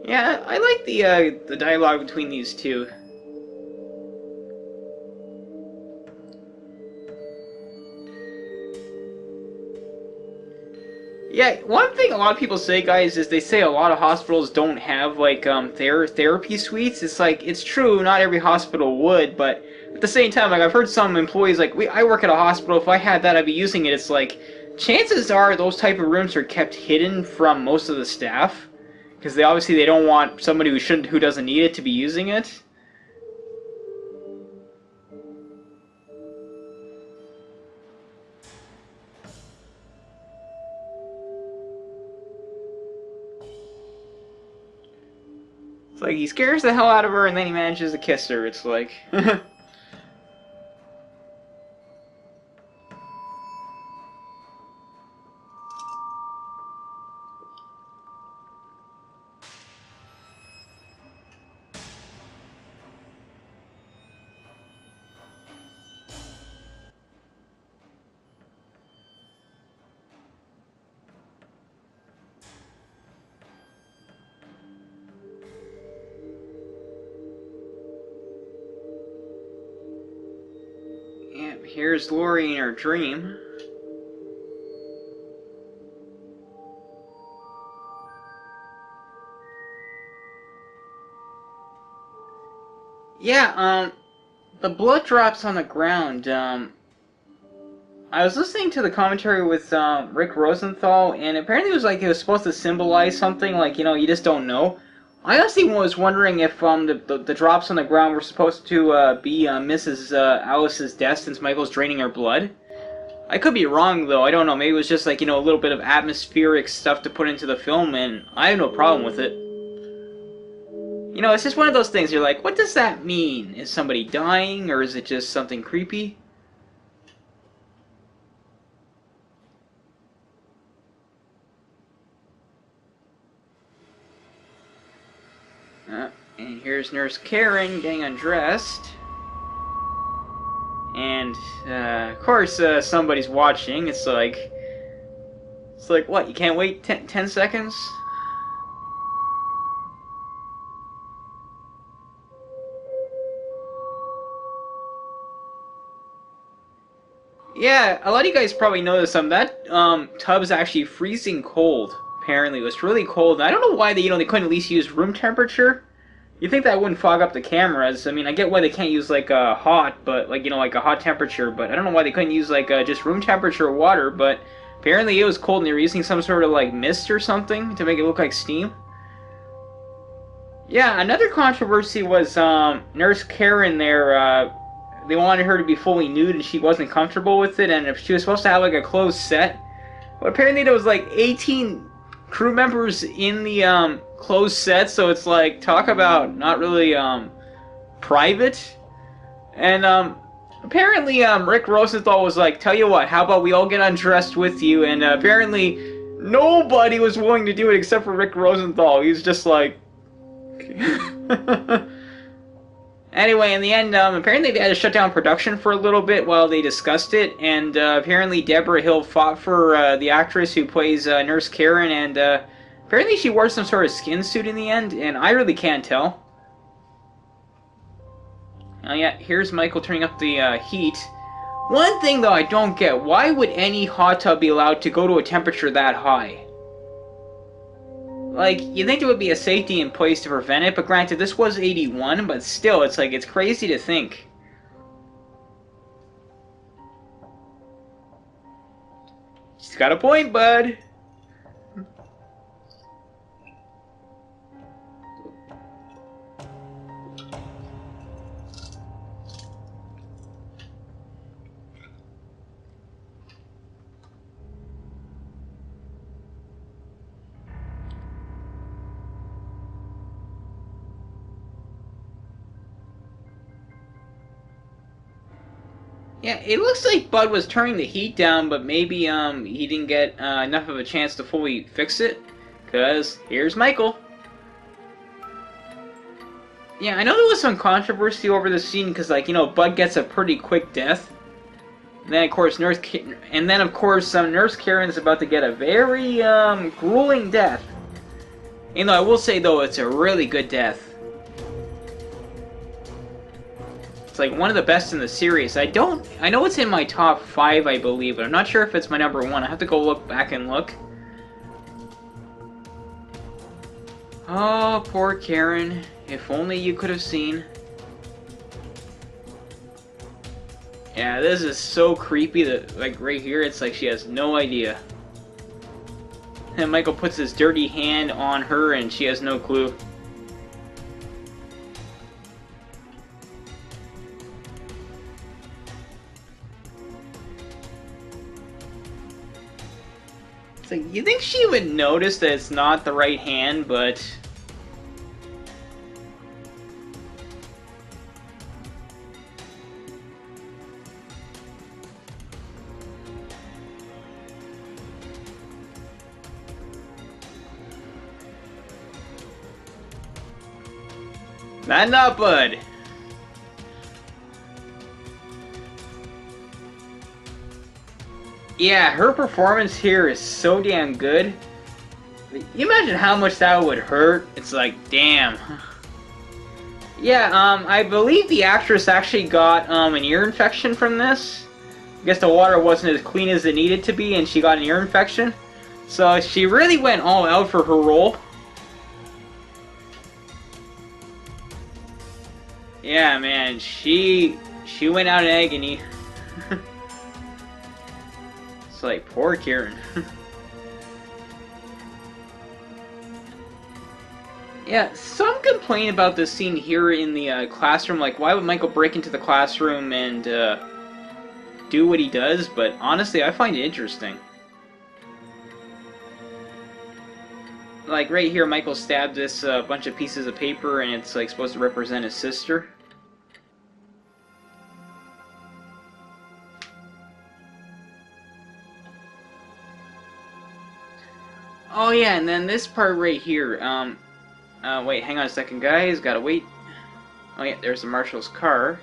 Yeah, I like the dialogue between these two. Yeah, one thing a lot of people say, guys, is they say a lot of hospitals don't have like therapy suites. It's like, it's true, not every hospital would, but at the same time, like I've heard some employees like, I work at a hospital. If I had that, I'd be using it. It's like, chances are those type of rooms are kept hidden from most of the staff because they don't want somebody who doesn't need it to be using it. It's like he scares the hell out of her and then he manages to kiss her. It's like... Yep, here's Lori in her dream. Yeah, the blood drops on the ground. I was listening to the commentary with Rick Rosenthal, and apparently it was supposed to symbolize something, like, you know, you just don't know. I honestly was wondering if the drops on the ground were supposed to be Mrs. Alice's death since Michael's draining her blood. I could be wrong, though. I don't know. Maybe it was just, like, you know, a little bit of atmospheric stuff to put into the film, and I have no problem with it. You know, it's just one of those things, you're like, what does that mean? Is somebody dying, or is it just something creepy? And here's Nurse Karen getting undressed. And, of course, somebody's watching. It's like, what, you can't wait 10 seconds? Yeah, a lot of you guys probably know this. That tub's actually freezing cold. Apparently, it was really cold. And I don't know why they couldn't at least use room temperature. You think that wouldn't fog up the cameras? I mean, I get why they can't use like hot, but like like a hot temperature. But I don't know why they couldn't use like just room temperature water. But apparently, it was cold, and they were using some sort of like mist or something to make it look like steam. Yeah, another controversy was Nurse Karen there. they wanted her to be fully nude and she wasn't comfortable with it, and if she was supposed to have like a closed set. But apparently there was like 18 crew members in the closed set, so it's like, talk about not really private. And apparently Rick Rosenthal was like, tell you what, how about we all get undressed with you? And apparently nobody was willing to do it except for Rick Rosenthal. He was just like... Anyway, in the end, apparently they had to shut down production for a little bit while they discussed it, and apparently Deborah Hill fought for the actress who plays Nurse Karen, and apparently she wore some sort of skin suit in the end, and I really can't tell. Oh yeah, here's Michael turning up the heat. One thing though I don't get, why would any hot tub be allowed to go to a temperature that high? Like, you'd think there would be a safety in place to prevent it, but granted, this was 81, but still, it's like, it's crazy to think. She's got a point, bud. Yeah, it looks like Bud was turning the heat down, but maybe he didn't get enough of a chance to fully fix it. Cause here's Michael. Yeah, I know there was some controversy over the scene because, like, you know, Bud gets a pretty quick death. And then of course Nurse Karen's about to get a very grueling death. You know, I will say though, it's a really good death. It's like one of the best in the series. I know it's in my top 5, I believe, but I'm not sure if it's my number 1. I have to go look back and look. Oh, poor Karen. If only you could have seen. Yeah, this is so creepy that, like, right here, it's like she has no idea. And Michael puts his dirty hand on her and she has no clue. It's like, you think she would notice that it's not the right hand, but... Not Bud. Yeah, her performance here is so damn good. You imagine how much that would hurt? It's like, damn. Yeah, I believe the actress actually got an ear infection from this. I guess the water wasn't as clean as it needed to be, and she got an ear infection. So she really went all out for her role. Yeah, man, she went out in agony. It's like, poor Karen. Yeah, some complain about this scene here in the classroom, like, why would Michael break into the classroom and do what he does, but honestly, I find it interesting. Like, right here, Michael stabbed this bunch of pieces of paper, and it's, like, supposed to represent his sister. Oh yeah, and then this part right here, wait, hang on a second, guys, gotta wait. Oh yeah, there's the marshal's car.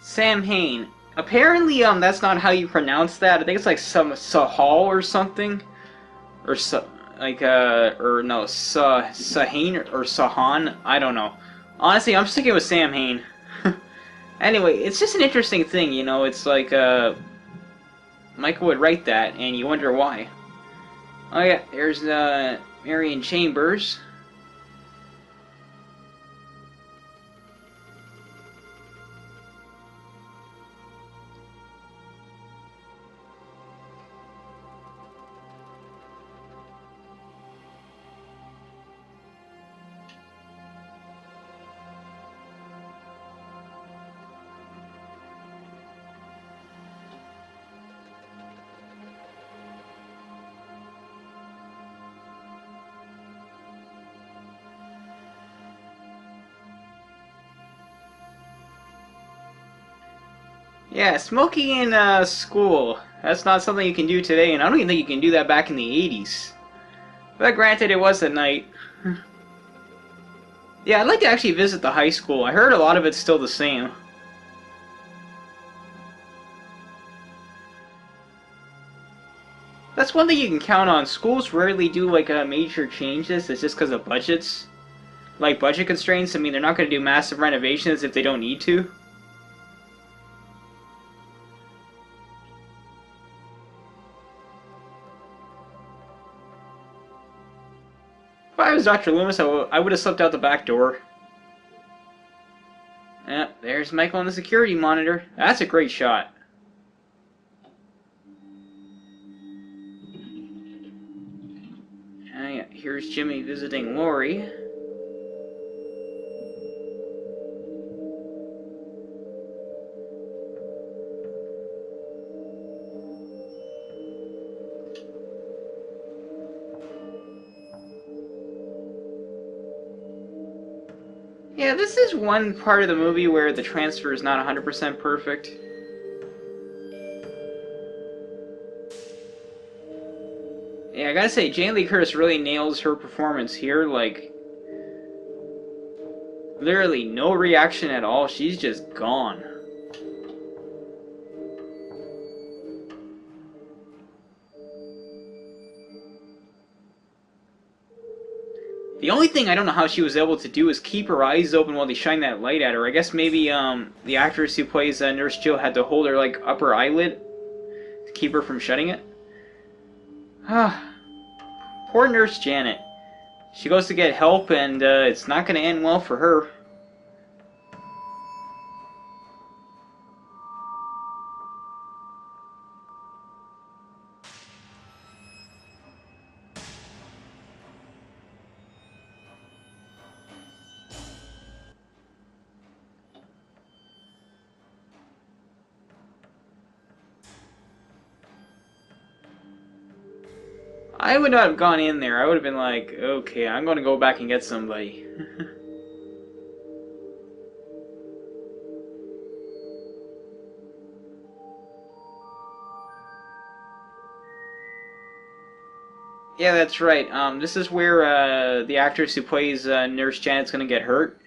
Sam Hain. Apparently, that's not how you pronounce that. I think it's like some Sahal or something. Or or no, Sahain or Sahan. I don't know. Honestly, I'm sticking with Sam Hain. Anyway, it's just an interesting thing, you know, it's like, Michael would write that, and you wonder why. Oh yeah, there's, Marion Chambers. Yeah, smoking in school. That's not something you can do today, and I don't even think you can do that back in the 80s. But granted, it was at night. Yeah, I'd like to actually visit the high school. I heard a lot of it's still the same. That's one thing you can count on. Schools rarely do like major changes. It's just because of budgets. Like budget constraints. I mean, they're not going to do massive renovations if they don't need to. If I was Dr. Loomis, I would have slipped out the back door. Yeah, there's Michael on the security monitor. That's a great shot. Yeah, here's Jimmy visiting Lori. Yeah, this is one part of the movie where the transfer is not 100% perfect. Yeah, I gotta say, Jamie Lee Curtis really nails her performance here. Like, literally no reaction at all. She's just gone. The only thing I don't know how she was able to do is keep her eyes open while they shine that light at her. I guess maybe the actress who plays Nurse Jill had to hold her like upper eyelid to keep her from shutting it. Ah, poor Nurse Janet. She goes to get help and it's not going to end well for her. I would not have gone in there. I would have been like, okay, I'm going to go back and get somebody. Yeah, that's right. This is where the actress who plays Nurse Janet's going to get hurt.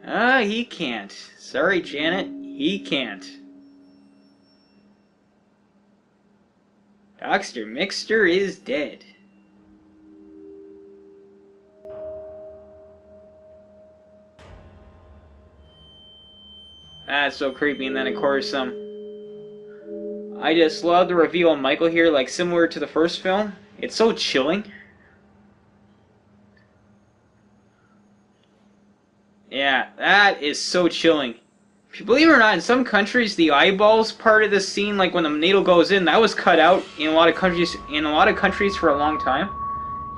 Ah, he can't. Sorry, Janet. He can't. Dr. Mixter is dead. That's so creepy. And then, of course, I just love the reveal on Michael here, like similar to the first film. It's so chilling. Yeah, that is so chilling. Believe it or not, in some countries, the eyeballs part of the scene, like when the needle goes in, that was cut out in a lot of countries. In a lot of countries for a long time.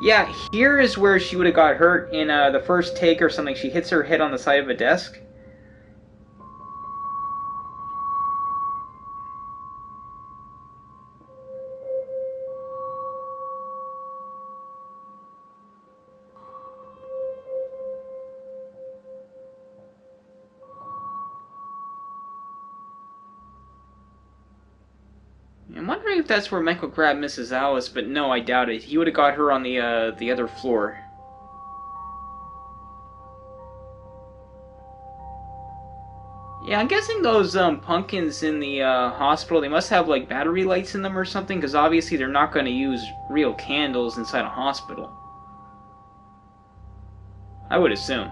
Yeah, here is where she would have got hurt in the first take or something. She hits her head on the side of a desk. I'm wondering if that's where Michael grabbed Mrs. Alice, but no, I doubt it. He would have got her on the other floor. Yeah, I'm guessing those pumpkins in the hospital, they must have like battery lights in them or something, because obviously they're not going to use real candles inside a hospital. I would assume.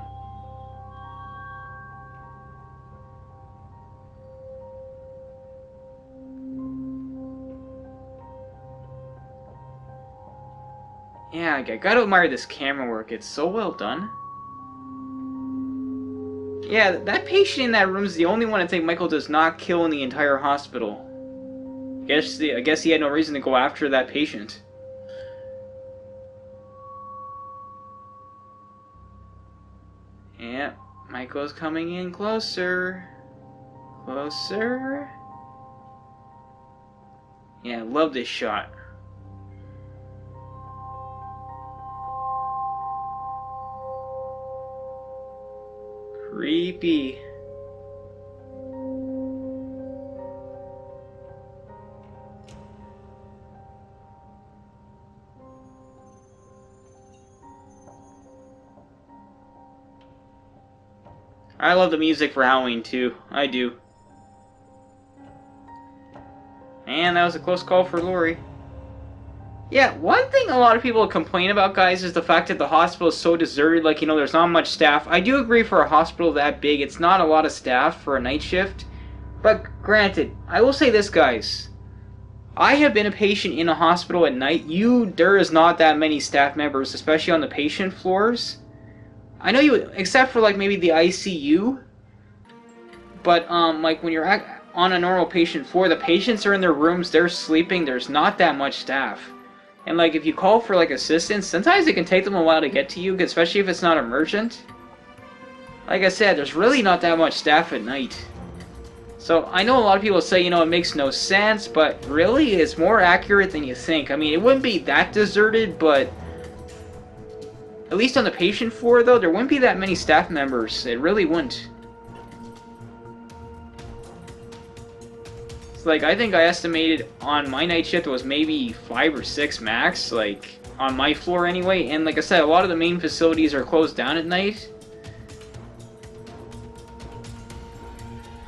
Yeah, I gotta admire this camera work. It's so well done. Yeah, that patient in that room is the only one I think Michael does not kill in the entire hospital. I guess he had no reason to go after that patient. Yeah, Michael's coming in closer. Closer. Yeah, I love this shot. Creepy. I love the music for Halloween too. I do. And that was a close call for Laurie. Yeah, one thing a lot of people complain about, guys, is the fact that the hospital is so deserted. Like, you know, there's not much staff. I do agree for a hospital that big, it's not a lot of staff for a night shift. But granted, I will say this, guys. I have been a patient in a hospital at night. There is not that many staff members, especially on the patient floors. I know you, except for like maybe the ICU. But like when you're on a normal patient floor, the patients are in their rooms, they're sleeping. There's not that much staff. And like if you call for like assistance, sometimes it can take them a while to get to you, especially if it's not emergent. Like I said, there's really not that much staff at night. So I know a lot of people say, you know, it makes no sense, but really it's more accurate than you think. I mean, it wouldn't be that deserted, but at least on the patient floor though, there wouldn't be that many staff members. It really wouldn't. Like, I think I estimated on my night shift was maybe 5 or 6 max, like, on my floor anyway, and like I said, a lot of the main facilities are closed down at night.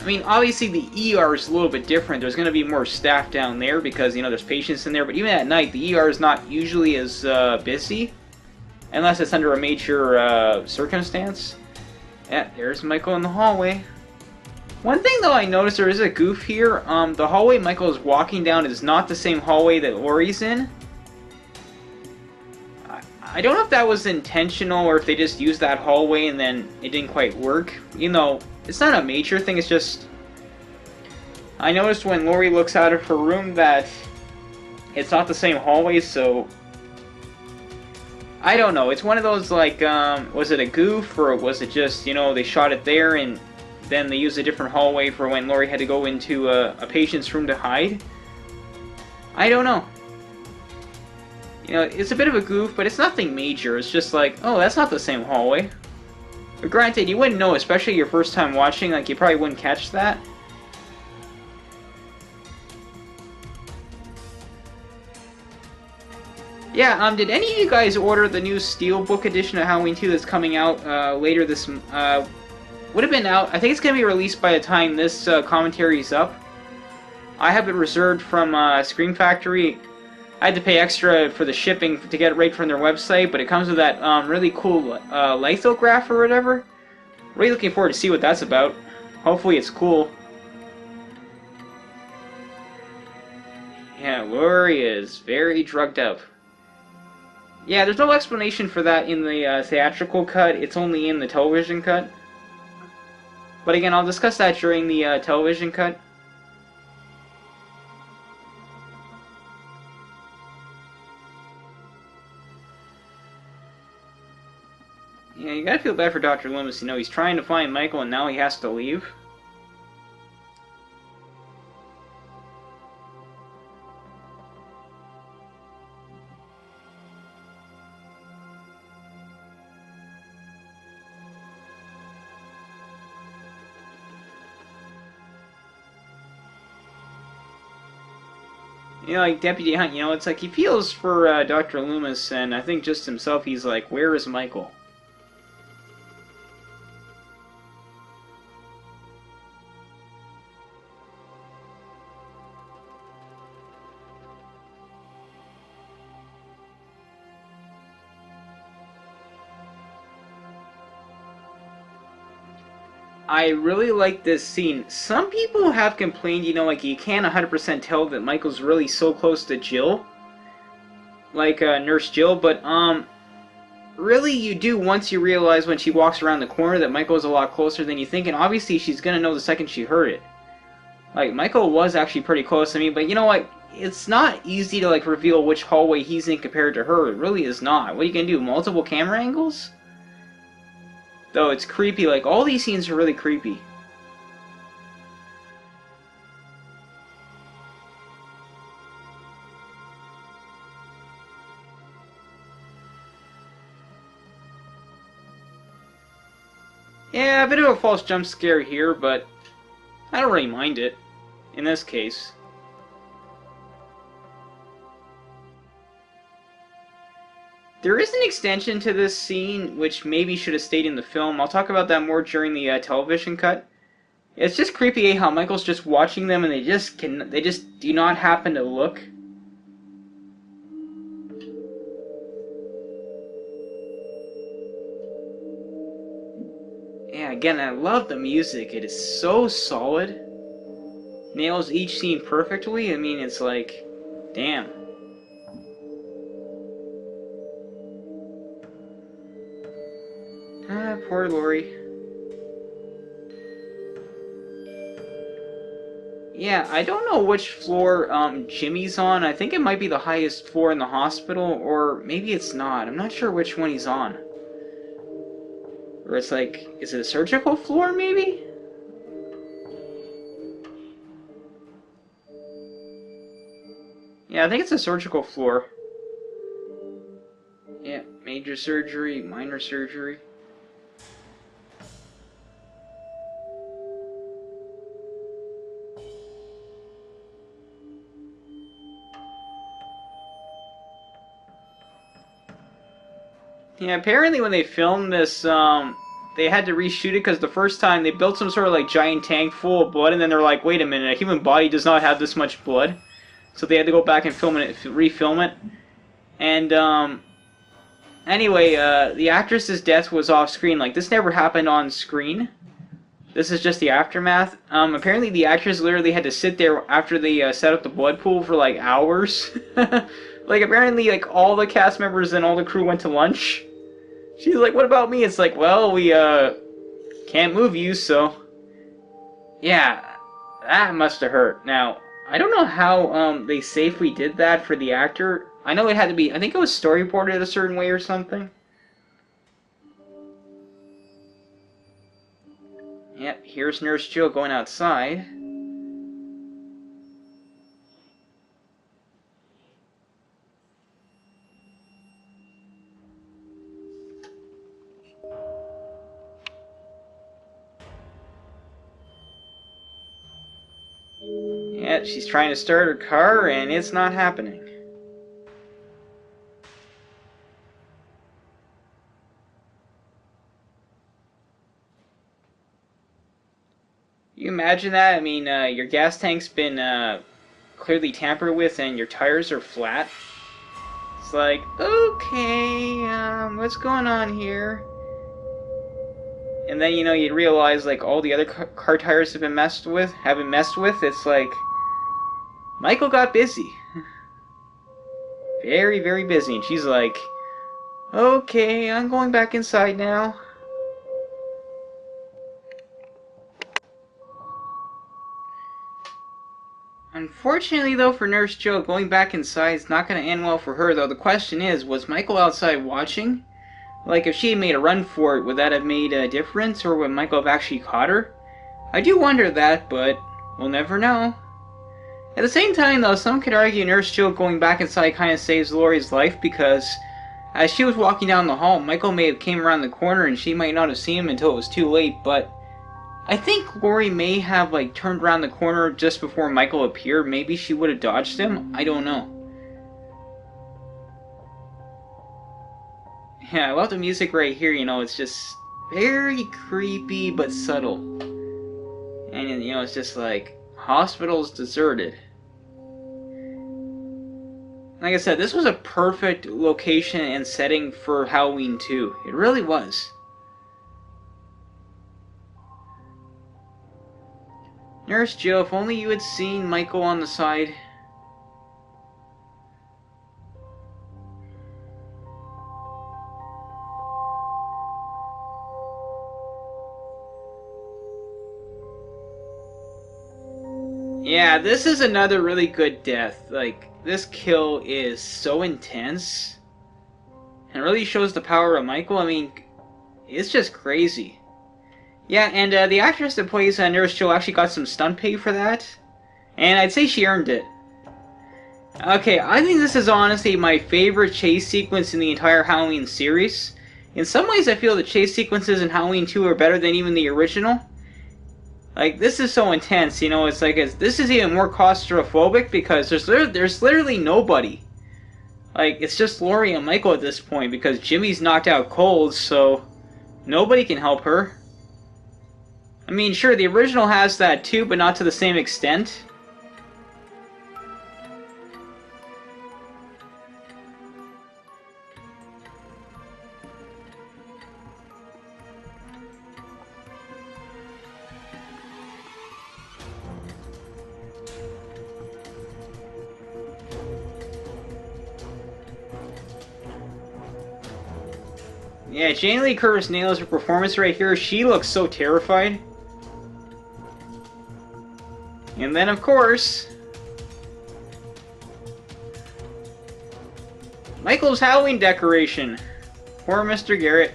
I mean, obviously the ER is a little bit different. There's going to be more staff down there because, you know, there's patients in there, but even at night, the ER is not usually as busy, unless it's under a major circumstance. Yeah, there's Michael in the hallway. One thing though I noticed, there is a goof here. The hallway Michael is walking down is not the same hallway that Laurie's in. I don't know if that was intentional or if they just used that hallway and then it didn't quite work. You know, it's not a major thing, it's just... I noticed when Laurie looks out of her room that it's not the same hallway, so... I don't know, it's one of those like, was it a goof or was it just, you know, they shot it there and then they used a different hallway for when Laurie had to go into a patient's room to hide? I don't know. You know, it's a bit of a goof, but it's nothing major. It's just like, oh, that's not the same hallway. But granted, you wouldn't know, especially your first time watching, like, you probably wouldn't catch that. Yeah, did any of you guys order the new Steelbook edition of Halloween 2 that's coming out later this... would have been out. I think it's going to be released by the time this commentary is up. I have it reserved from Scream Factory. I had to pay extra for the shipping to get it right from their website, but it comes with that really cool lithograph or whatever. Really looking forward to see what that's about. Hopefully it's cool. Yeah, Laurie is very drugged up. Yeah, there's no explanation for that in the theatrical cut. It's only in the television cut. But again, I'll discuss that during the television cut. Yeah, you gotta feel bad for Dr. Loomis. You know, he's trying to find Michael and now he has to leave. You know, like Deputy Hunt, you know, it's like he feels for Dr. Loomis, and I think just himself, he's like, where is Michael? I really like this scene. Some people have complained, you know, like you can't 100% tell that Michael's really so close to Jill. Like Nurse Jill, but really you do once you realize when she walks around the corner that Michael's a lot closer than you think, and obviously she's gonna know the second she heard it. Like, Michael was actually pretty close to me, but you know what? It's not easy to like reveal which hallway he's in compared to her. It really is not. What are you gonna do? Multiple camera angles? Though it's creepy, like all these scenes are really creepy. Yeah, a bit of a false jump scare here, but I don't really mind it in this case. There is an extension to this scene, which maybe should have stayed in the film. I'll talk about that more during the television cut. It's just creepy how Michael's just watching them and they just do not happen to look. Yeah, again, I love the music. It is so solid. Nails each scene perfectly. I mean, it's like, damn. Ah, poor Lori. Yeah, I don't know which floor Jimmy's on. I think it might be the highest floor in the hospital, or maybe it's not. I'm not sure which one he's on. Or it's like, is it a surgical floor, maybe? Yeah, I think it's a surgical floor. Yeah, major surgery, minor surgery. Yeah, apparently when they filmed this, they had to reshoot it because the first time they built some sort of like giant tank full of blood, and then they're like, wait a minute, a human body does not have this much blood. So they had to go back and refilm it. And, anyway, the actress's death was off screen. Like, this never happened on screen. This is just the aftermath. Apparently the actress literally had to sit there after they set up the blood pool for like hours. Like, apparently, like, all the cast members and all the crew went to lunch. She's like, what about me? It's like, well, we, can't move you, so... Yeah, that must have hurt. Now, I don't know how, they safely did that for the actor. I know it had to be... I think it was storyboarded a certain way or something. Yep, here's Nurse Jill going outside. Yeah, she's trying to start her car, and it's not happening. You imagine that? I mean, your gas tank's been clearly tampered with, and your tires are flat. It's like, okay, what's going on here? And then, you know, you'd realize, like, all the other car tires have been messed with. It's like, Michael got busy. Very, very busy. And she's like, okay, I'm going back inside now. Unfortunately, though, for Nurse Jill, going back inside is not going to end well for her, though. The question is, was Michael outside watching? Like, if she had made a run for it, would that have made a difference, or would Michael have actually caught her? I do wonder that, but we'll never know. At the same time, though, some could argue Nurse Jill going back inside kind of saves Lori's life, because as she was walking down the hall, Michael may have came around the corner and she might not have seen him until it was too late, but I think Lori may have, like, turned around the corner just before Michael appeared. Maybe she would have dodged him? I don't know. Yeah, I love the music right here, you know, it's just very creepy but subtle. And, you know, it's just like, hospital's deserted. Like I said, this was a perfect location and setting for Halloween 2. It really was. Nurse Jill, if only you had seen Michael on the side. Yeah, this is another really good death. Like, this kill is so intense. And really shows the power of Michael. I mean, it's just crazy. Yeah, and the actress that plays Nurse Jill actually got some stunt pay for that. And I'd say she earned it. Okay, I think this is honestly my favorite chase sequence in the entire Halloween series. In some ways, I feel the chase sequences in Halloween 2 are better than even the original. Like, this is so intense, you know, it's like, this is even more claustrophobic because there's literally nobody. Like, it's just Laurie and Michael at this point because Jimmy's knocked out cold, so nobody can help her. I mean, sure, the original has that too, but not to the same extent. Yeah, Jamie Lee Curtis nails her performance right here. She looks so terrified. And then, of course, Michael's Halloween decoration. Poor Mr. Garrett.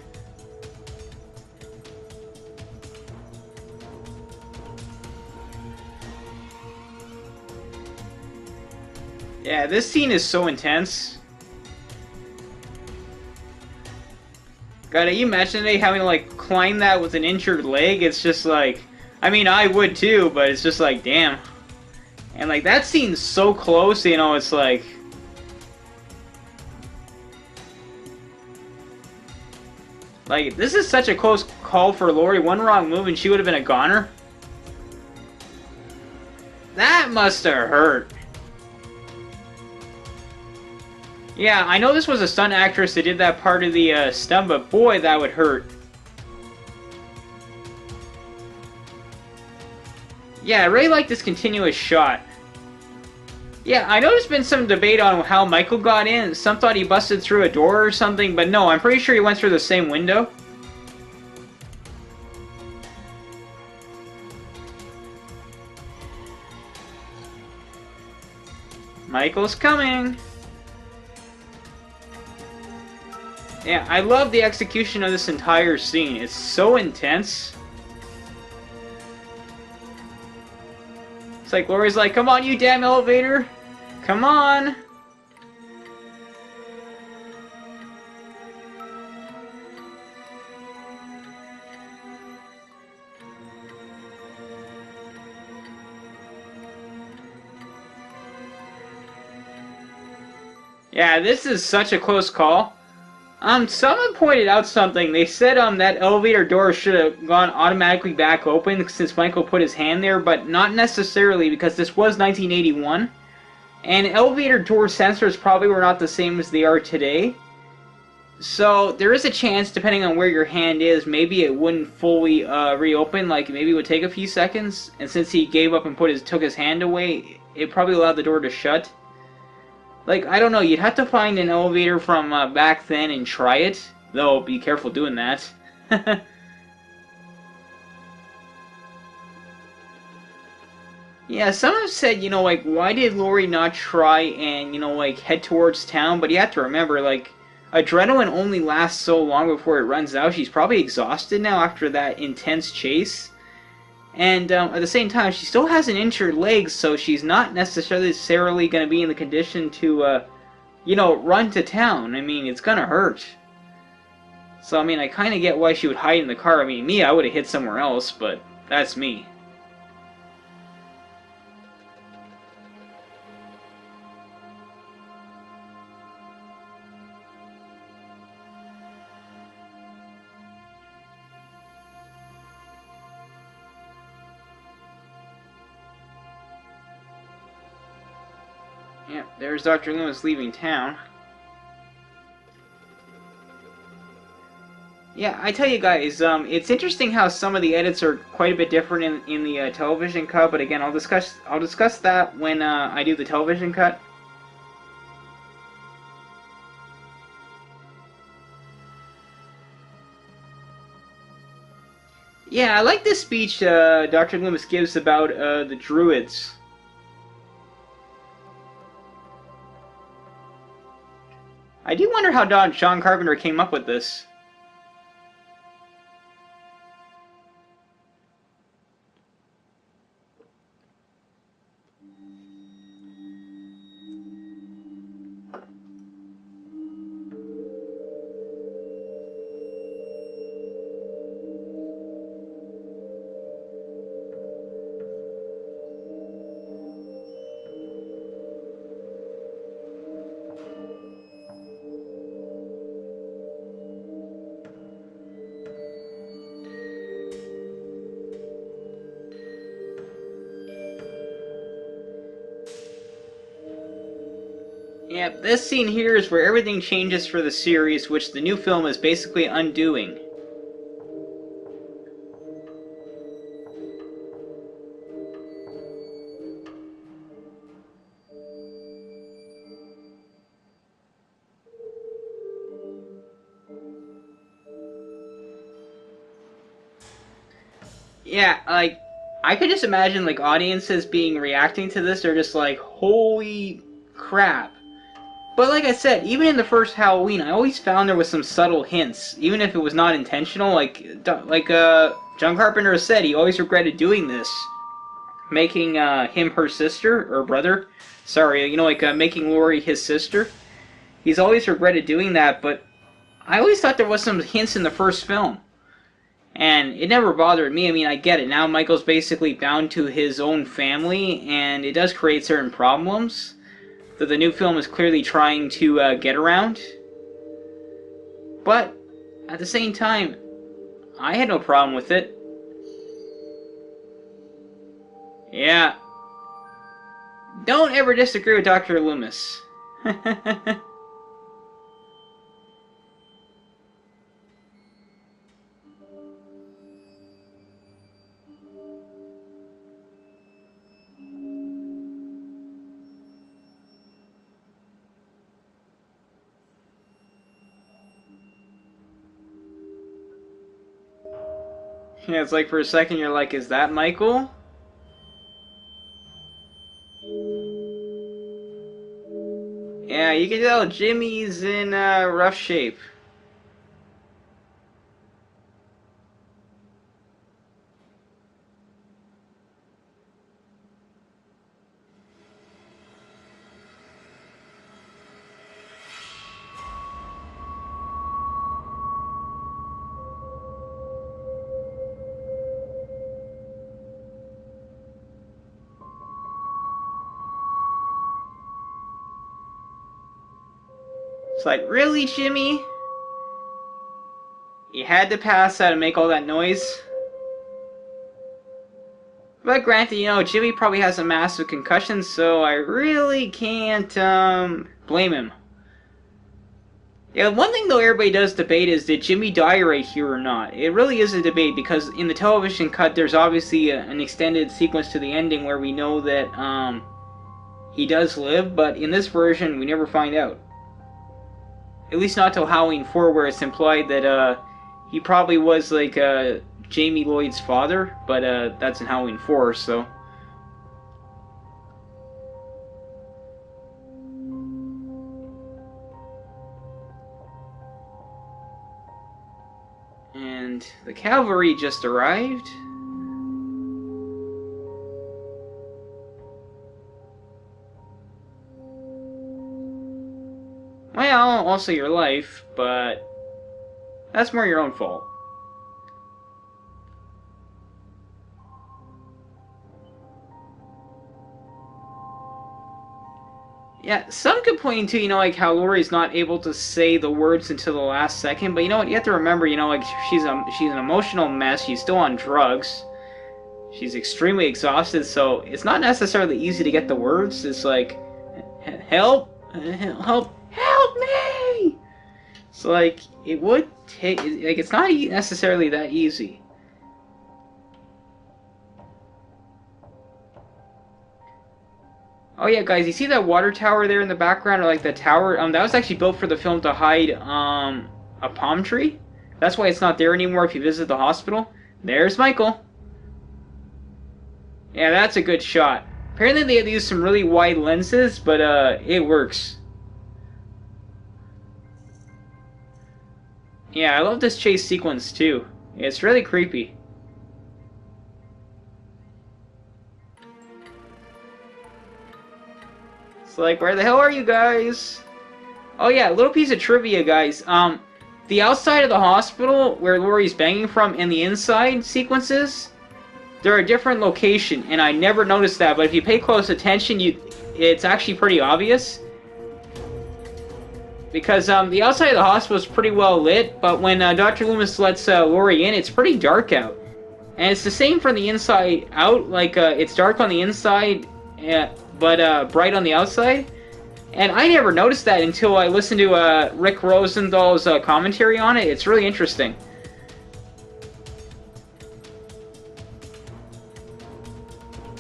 Yeah, this scene is so intense. God, you imagine they having to, like, climb that with an injured leg? It's just like... I mean, I would too, but it's just like, damn. And, like, that scene's so close, you know, it's like... Like, this is such a close call for Laurie. One wrong move and she would have been a goner. That must have hurt. Yeah, I know this was a stunt actress that did that part of the stunt, but boy, that would hurt. Yeah, I really like this continuous shot. Yeah, I know there's been some debate on how Michael got in. Some thought he busted through a door or something, but no, I'm pretty sure he went through the same window. Michael's coming! Yeah, I love the execution of this entire scene. It's so intense. It's like Laurie's like, come on, you damn elevator! Come on! Yeah, this is such a close call. Someone pointed out something. They said that elevator door should have gone automatically back open since Michael put his hand there, but not necessarily because this was 1981. And elevator door sensors probably were not the same as they are today. So there is a chance, depending on where your hand is, maybe it wouldn't fully reopen, like maybe it would take a few seconds. And since he gave up and took his hand away, it probably allowed the door to shut. Like, I don't know, you'd have to find an elevator from back then and try it. Though, be careful doing that. Yeah, some have said, you know, like, why did Laurie not try and, you know, like, head towards town? But you have to remember, like, adrenaline only lasts so long before it runs out. She's probably exhausted now after that intense chase. And at the same time, she still has an injured leg, so she's not necessarily going to be in the condition to, you know, run to town. I mean, it's going to hurt. So, I mean, I kind of get why she would hide in the car. I mean, me, I would have hid somewhere else, but that's me. Yep, there's Dr. Loomis leaving town. Yeah, I tell you guys, it's interesting how some of the edits are quite a bit different in the television cut. But again, I'll discuss that when I do the television cut. Yeah, I like this speech Dr. Loomis gives about the druids. I do wonder how John Carpenter came up with this. Yep, this scene here is where everything changes for the series, which the new film is basically undoing. Yeah, like, I could just imagine, like, audiences reacting to this, they're just like, holy crap. But like I said, even in the first Halloween, I always found there was some subtle hints, even if it was not intentional. Like John Carpenter said, he always regretted doing this, making him her sister or brother. Sorry, you know, like making Laurie his sister. He's always regretted doing that, but I always thought there was some hints in the first film, and it never bothered me. I mean, I get it. Now Michael's basically bound to his own family, and it does create certain problems that the new film is clearly trying to get around. But at the same time, I had no problem with it. Yeah. Don't ever disagree with Dr. Loomis. Yeah, it's like for a second you're like, is that Michael? Yeah, you can tell Jimmy's in rough shape. It's like, really, Jimmy? You had to pass out and make all that noise? But granted, you know, Jimmy probably has a massive concussion, so I really can't blame him. Yeah, one thing though everybody does debate is, did Jimmy die right here or not? It really is a debate, because in the television cut there's obviously an extended sequence to the ending where we know that he does live, but in this version we never find out. At least not till Halloween 4, where it's implied that he probably was like Jamie Lloyd's father, but that's in Halloween 4, so. And the cavalry just arrived. Well, also your life, but that's more your own fault. Yeah, some complaining too, you know, like how Laurie's not able to say the words until the last second, but you know what, you have to remember, you know, like she's an emotional mess, she's still on drugs, she's extremely exhausted, so it's not necessarily easy to get the words. It's like, help, help, help me! So like, it would take, like, it's not necessarily that easy. Oh yeah, guys, you see that water tower there in the background, or like the tower? That was actually built for the film to hide a palm tree. That's why it's not there anymore if you visit the hospital. There's Michael. Yeah, that's a good shot. Apparently they had to use some really wide lenses, but it works. Yeah, I love this chase sequence too. It's really creepy. It's like, where the hell are you guys? Oh yeah, little piece of trivia, guys. The outside of the hospital where Laurie's banging from and the inside sequences, they're a different location, and I never noticed that, but if you pay close attention, it's actually pretty obvious. Because the outside of the hospital is pretty well lit, but when Dr. Loomis lets Laurie in, it's pretty dark out. And it's the same from the inside out, like it's dark on the inside, but bright on the outside. And I never noticed that until I listened to Rick Rosenthal's commentary on it. It's really interesting.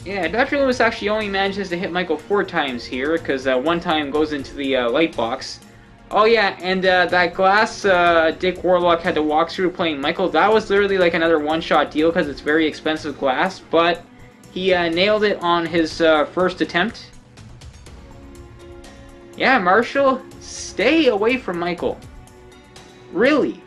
Yeah, Dr. Loomis actually only manages to hit Michael 4 times here, because one time goes into the light box. Oh yeah, and that glass Dick Warlock had to walk through playing Michael, that was literally like another one-shot deal because it's very expensive glass, but he nailed it on his first attempt. Yeah, Marshall, stay away from Michael. Really?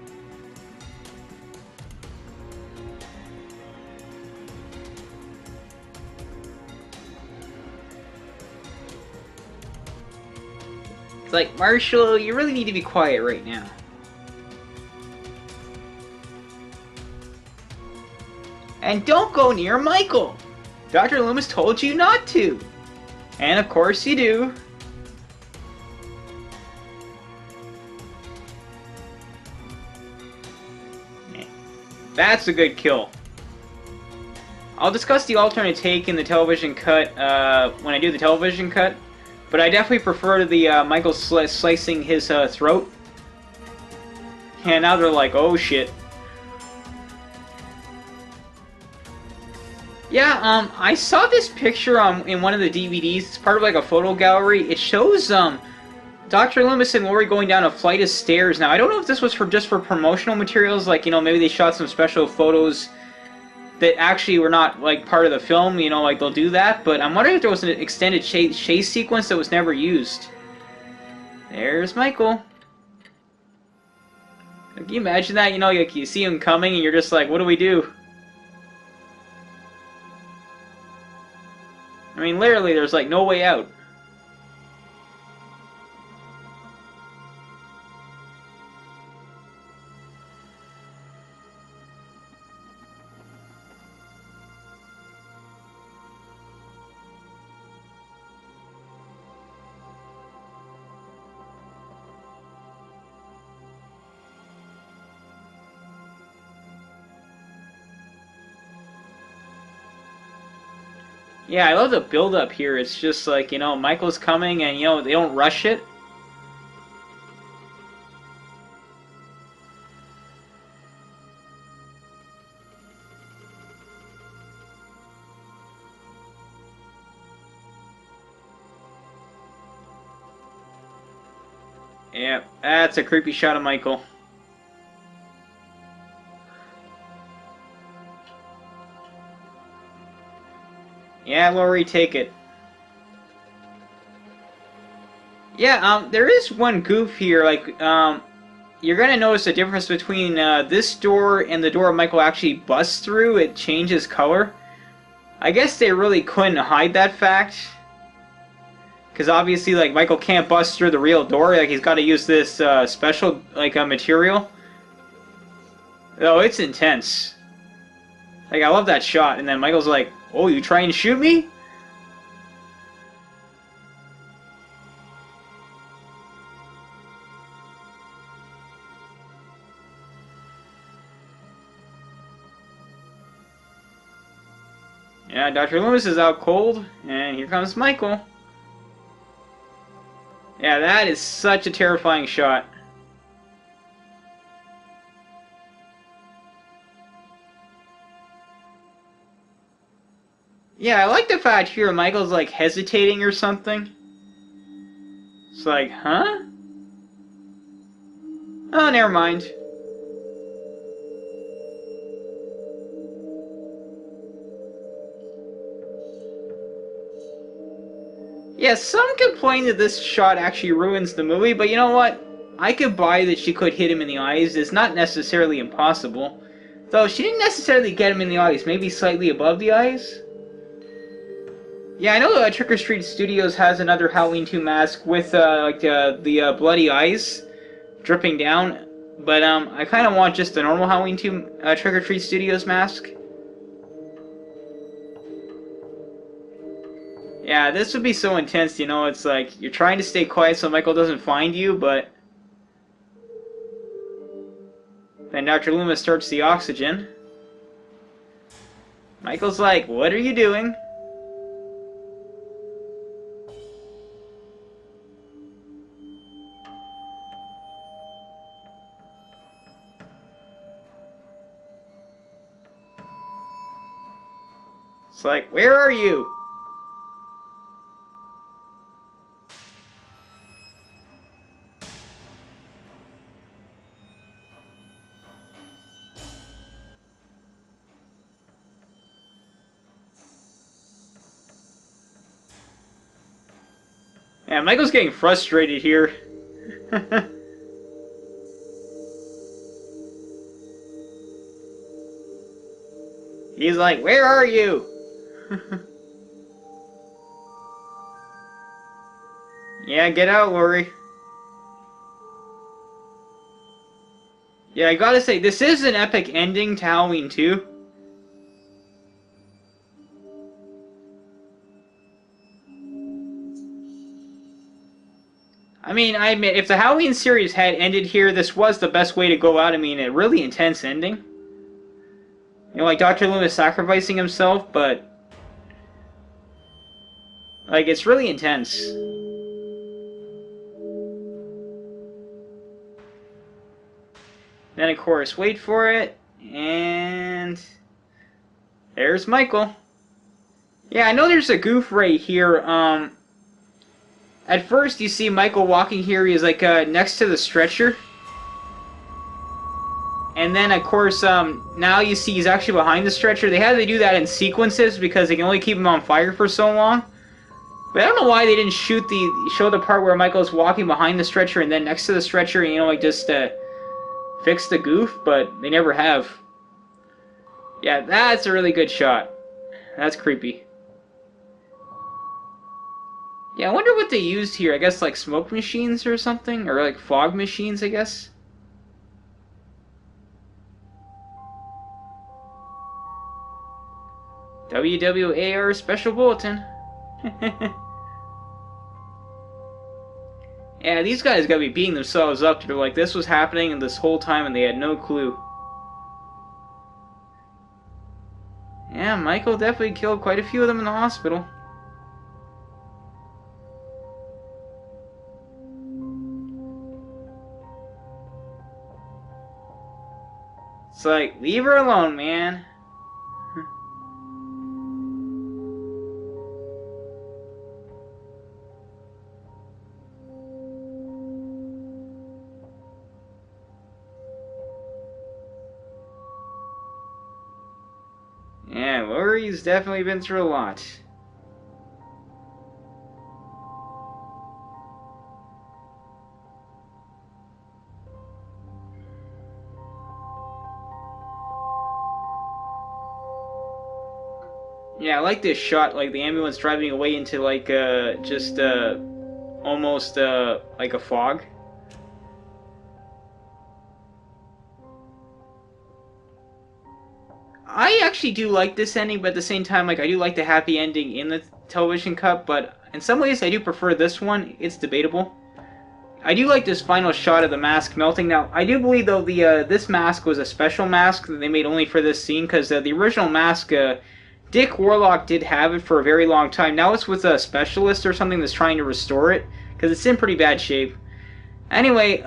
It's like, Marshall, you really need to be quiet right now. And don't go near Michael! Dr. Loomis told you not to! And of course you do. That's a good kill. I'll discuss the alternate take in the television cut when I do the television cut, but I definitely prefer the Michael slicing his throat. And now they're like, oh shit. Yeah, I saw this picture in one of the DVDs. It's part of like a photo gallery. It shows Dr. Loomis and Laurie going down a flight of stairs. Now, I don't know if this was just for promotional materials, like, you know, maybe they shot some special photos that actually were not, like, part of the film, you know, like, they'll do that, but I'm wondering if there was an extended chase sequence that was never used. There's Michael. Can you imagine that? You know, like, you see him coming and you're just like, what do we do? I mean, literally, there's, like, no way out. Yeah, I love the build-up here. It's just like, you know, Michael's coming and, you know, they don't rush it. Yeah, that's a creepy shot of Michael. Yeah, Laurie, take it. Yeah, there is one goof here, like, you're gonna notice a difference between this door and the door Michael actually busts through. It changes color. I guess they really couldn't hide that fact. Because obviously, like, Michael can't bust through the real door, like, he's gotta use this special, like, material. Oh, it's intense. Like, I love that shot, and then Michael's like, oh, you trying to shoot me? Yeah, Dr. Loomis is out cold, and here comes Michael. Yeah, that is such a terrifying shot. Yeah, I like the fact here Michael's like hesitating or something. It's like, huh? Oh, never mind. Yeah, some complain that this shot actually ruins the movie, but you know what? I could buy that she could hit him in the eyes. It's not necessarily impossible. Though she didn't necessarily get him in the eyes, maybe slightly above the eyes? Yeah, I know Trick or Treat Studios has another Halloween 2 mask with like the bloody eyes dripping down, but I kind of want just the normal Halloween 2 Trick or Treat Studios mask. Yeah, this would be so intense, you know, it's like you're trying to stay quiet so Michael doesn't find you, but then Dr. Loomis starts the oxygen. Michael's like, what are you doing? It's like, where are you? Yeah, Michael's getting frustrated here. He's like, where are you? Yeah, get out, Lori. Yeah, I gotta say, this is an epic ending to Halloween 2. I mean, I admit, if the Halloween series had ended here, this was the best way to go out. I mean, a really intense ending. You know, like Dr. Loomis sacrificing himself, but... like, it's really intense. Then, of course, wait for it, and... there's Michael. Yeah, I know there's a goof right here. At first, you see Michael walking here. He's like next to the stretcher, and then of course, now you see he's actually behind the stretcher. They had to do that in sequences because they can only keep him on fire for so long. But I don't know why they didn't show the part where Michael's walking behind the stretcher and then next to the stretcher, and, you know, like just fix the goof. But they never have. Yeah, that's a really good shot. That's creepy. Yeah, I wonder what they used here. I guess like smoke machines or something? Or like fog machines, I guess? WWAR Special Bulletin. Yeah, these guys gotta be beating themselves up. They're like, this was happening this whole time and they had no clue. Yeah, Michael definitely killed quite a few of them in the hospital. It's like, leave her alone, man. Yeah, Lori's definitely been through a lot. Yeah, I like this shot, like the ambulance driving away into like just almost like a fog. I actually do like this ending, but at the same time, like I do like the happy ending in the television cut, but in some ways I do prefer this one. It's debatable. I do like this final shot of the mask melting. Now, I do believe though the this mask was a special mask that they made only for this scene, because the original mask Dick Warlock did have it for a very long time. Now it's with a specialist or something that's trying to restore it, because it's in pretty bad shape. Anyway,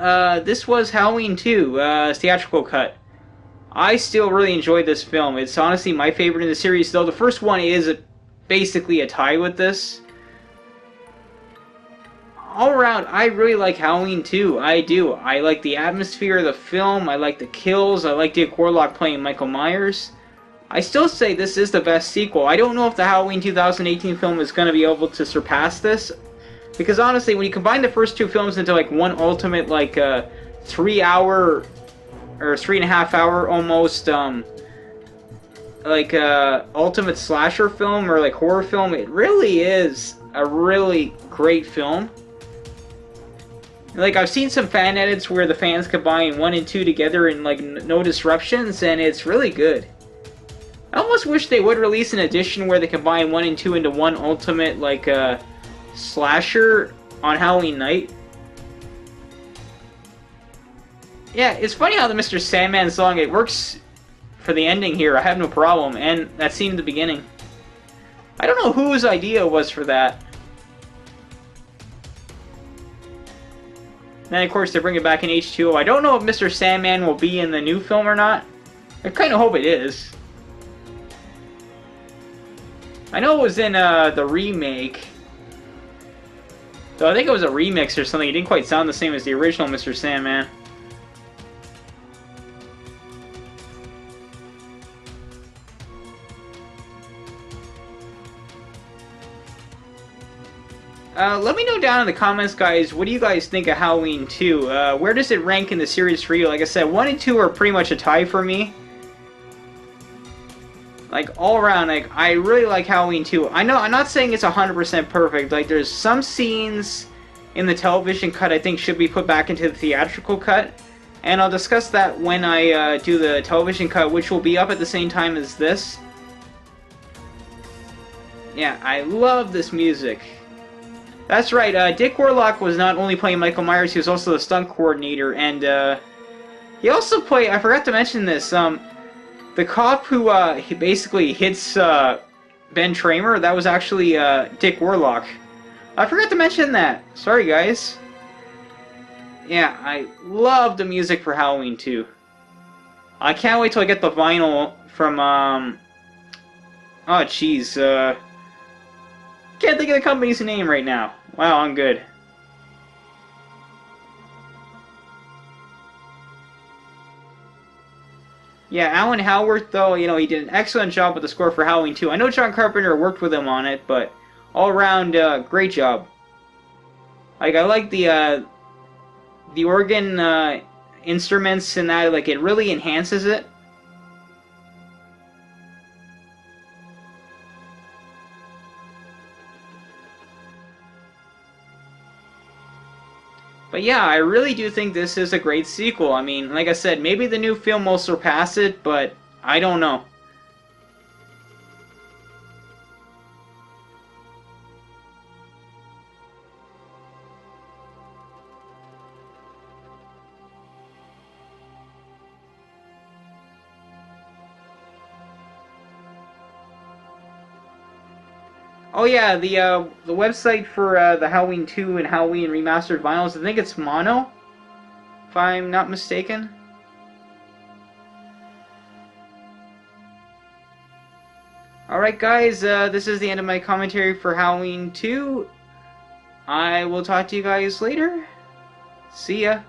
this was Halloween 2, theatrical cut. I still really enjoyed this film. It's honestly my favorite in the series, though the first one is basically a tie with this. All around, I really like Halloween 2. I do. I like the atmosphere of the film. I like the kills. I like Dick Warlock playing Michael Myers. I still say this is the best sequel. I don't know if the Halloween 2018 film is going to be able to surpass this, because honestly, when you combine the first two films into like one ultimate like 3-hour or 3.5-hour almost like ultimate slasher film or like horror film, it really is a really great film. Like, I've seen some fan edits where the fans combine 1 and 2 together in like no disruptions, and it's really good. I almost wish they would release an edition where they combine 1 and 2 into one ultimate, like, slasher on Halloween night. Yeah, it's funny how the Mr. Sandman song, it works for the ending here. I have no problem. And that scene at the beginning. I don't know whose idea was for that. Then, of course, they bring it back in H2O. I don't know if Mr. Sandman will be in the new film or not. I kind of hope it is. I know it was in the remake. Though I think it was a remix or something. It didn't quite sound the same as the original Mr. Sandman. Let me know down in the comments, guys, what do you guys think of Halloween 2? Where does it rank in the series for you? Like I said, 1 and 2 are pretty much a tie for me. Like, all around, like, I really like Halloween 2. I know, I'm not saying it's 100% perfect. Like, there's some scenes in the television cut I think should be put back into the theatrical cut. And I'll discuss that when I do the television cut, which will be up at the same time as this. Yeah, I love this music. That's right, Dick Warlock was not only playing Michael Myers, he was also the stunt coordinator, and he also played, I forgot to mention this, the cop who he basically hits Ben Tramer, that was actually Dick Warlock. I forgot to mention that. Sorry, guys. Yeah, I love the music for Halloween 2. I can't wait till I get the vinyl from, oh jeez, can't think of the company's name right now. Wow, I'm good. Yeah, Alan Howarth, though, you know, he did an excellent job with the score for Halloween 2. I know John Carpenter worked with him on it, but all around, great job. Like, I like the organ instruments and that, like, it really enhances it. But yeah, I really do think this is a great sequel. I mean, like I said, maybe the new film will surpass it, but I don't know. Oh yeah, the website for the Halloween 2 and Halloween remastered vinyls, I think it's Mono, if I'm not mistaken. Alright guys, this is the end of my commentary for Halloween 2. I will talk to you guys later. See ya.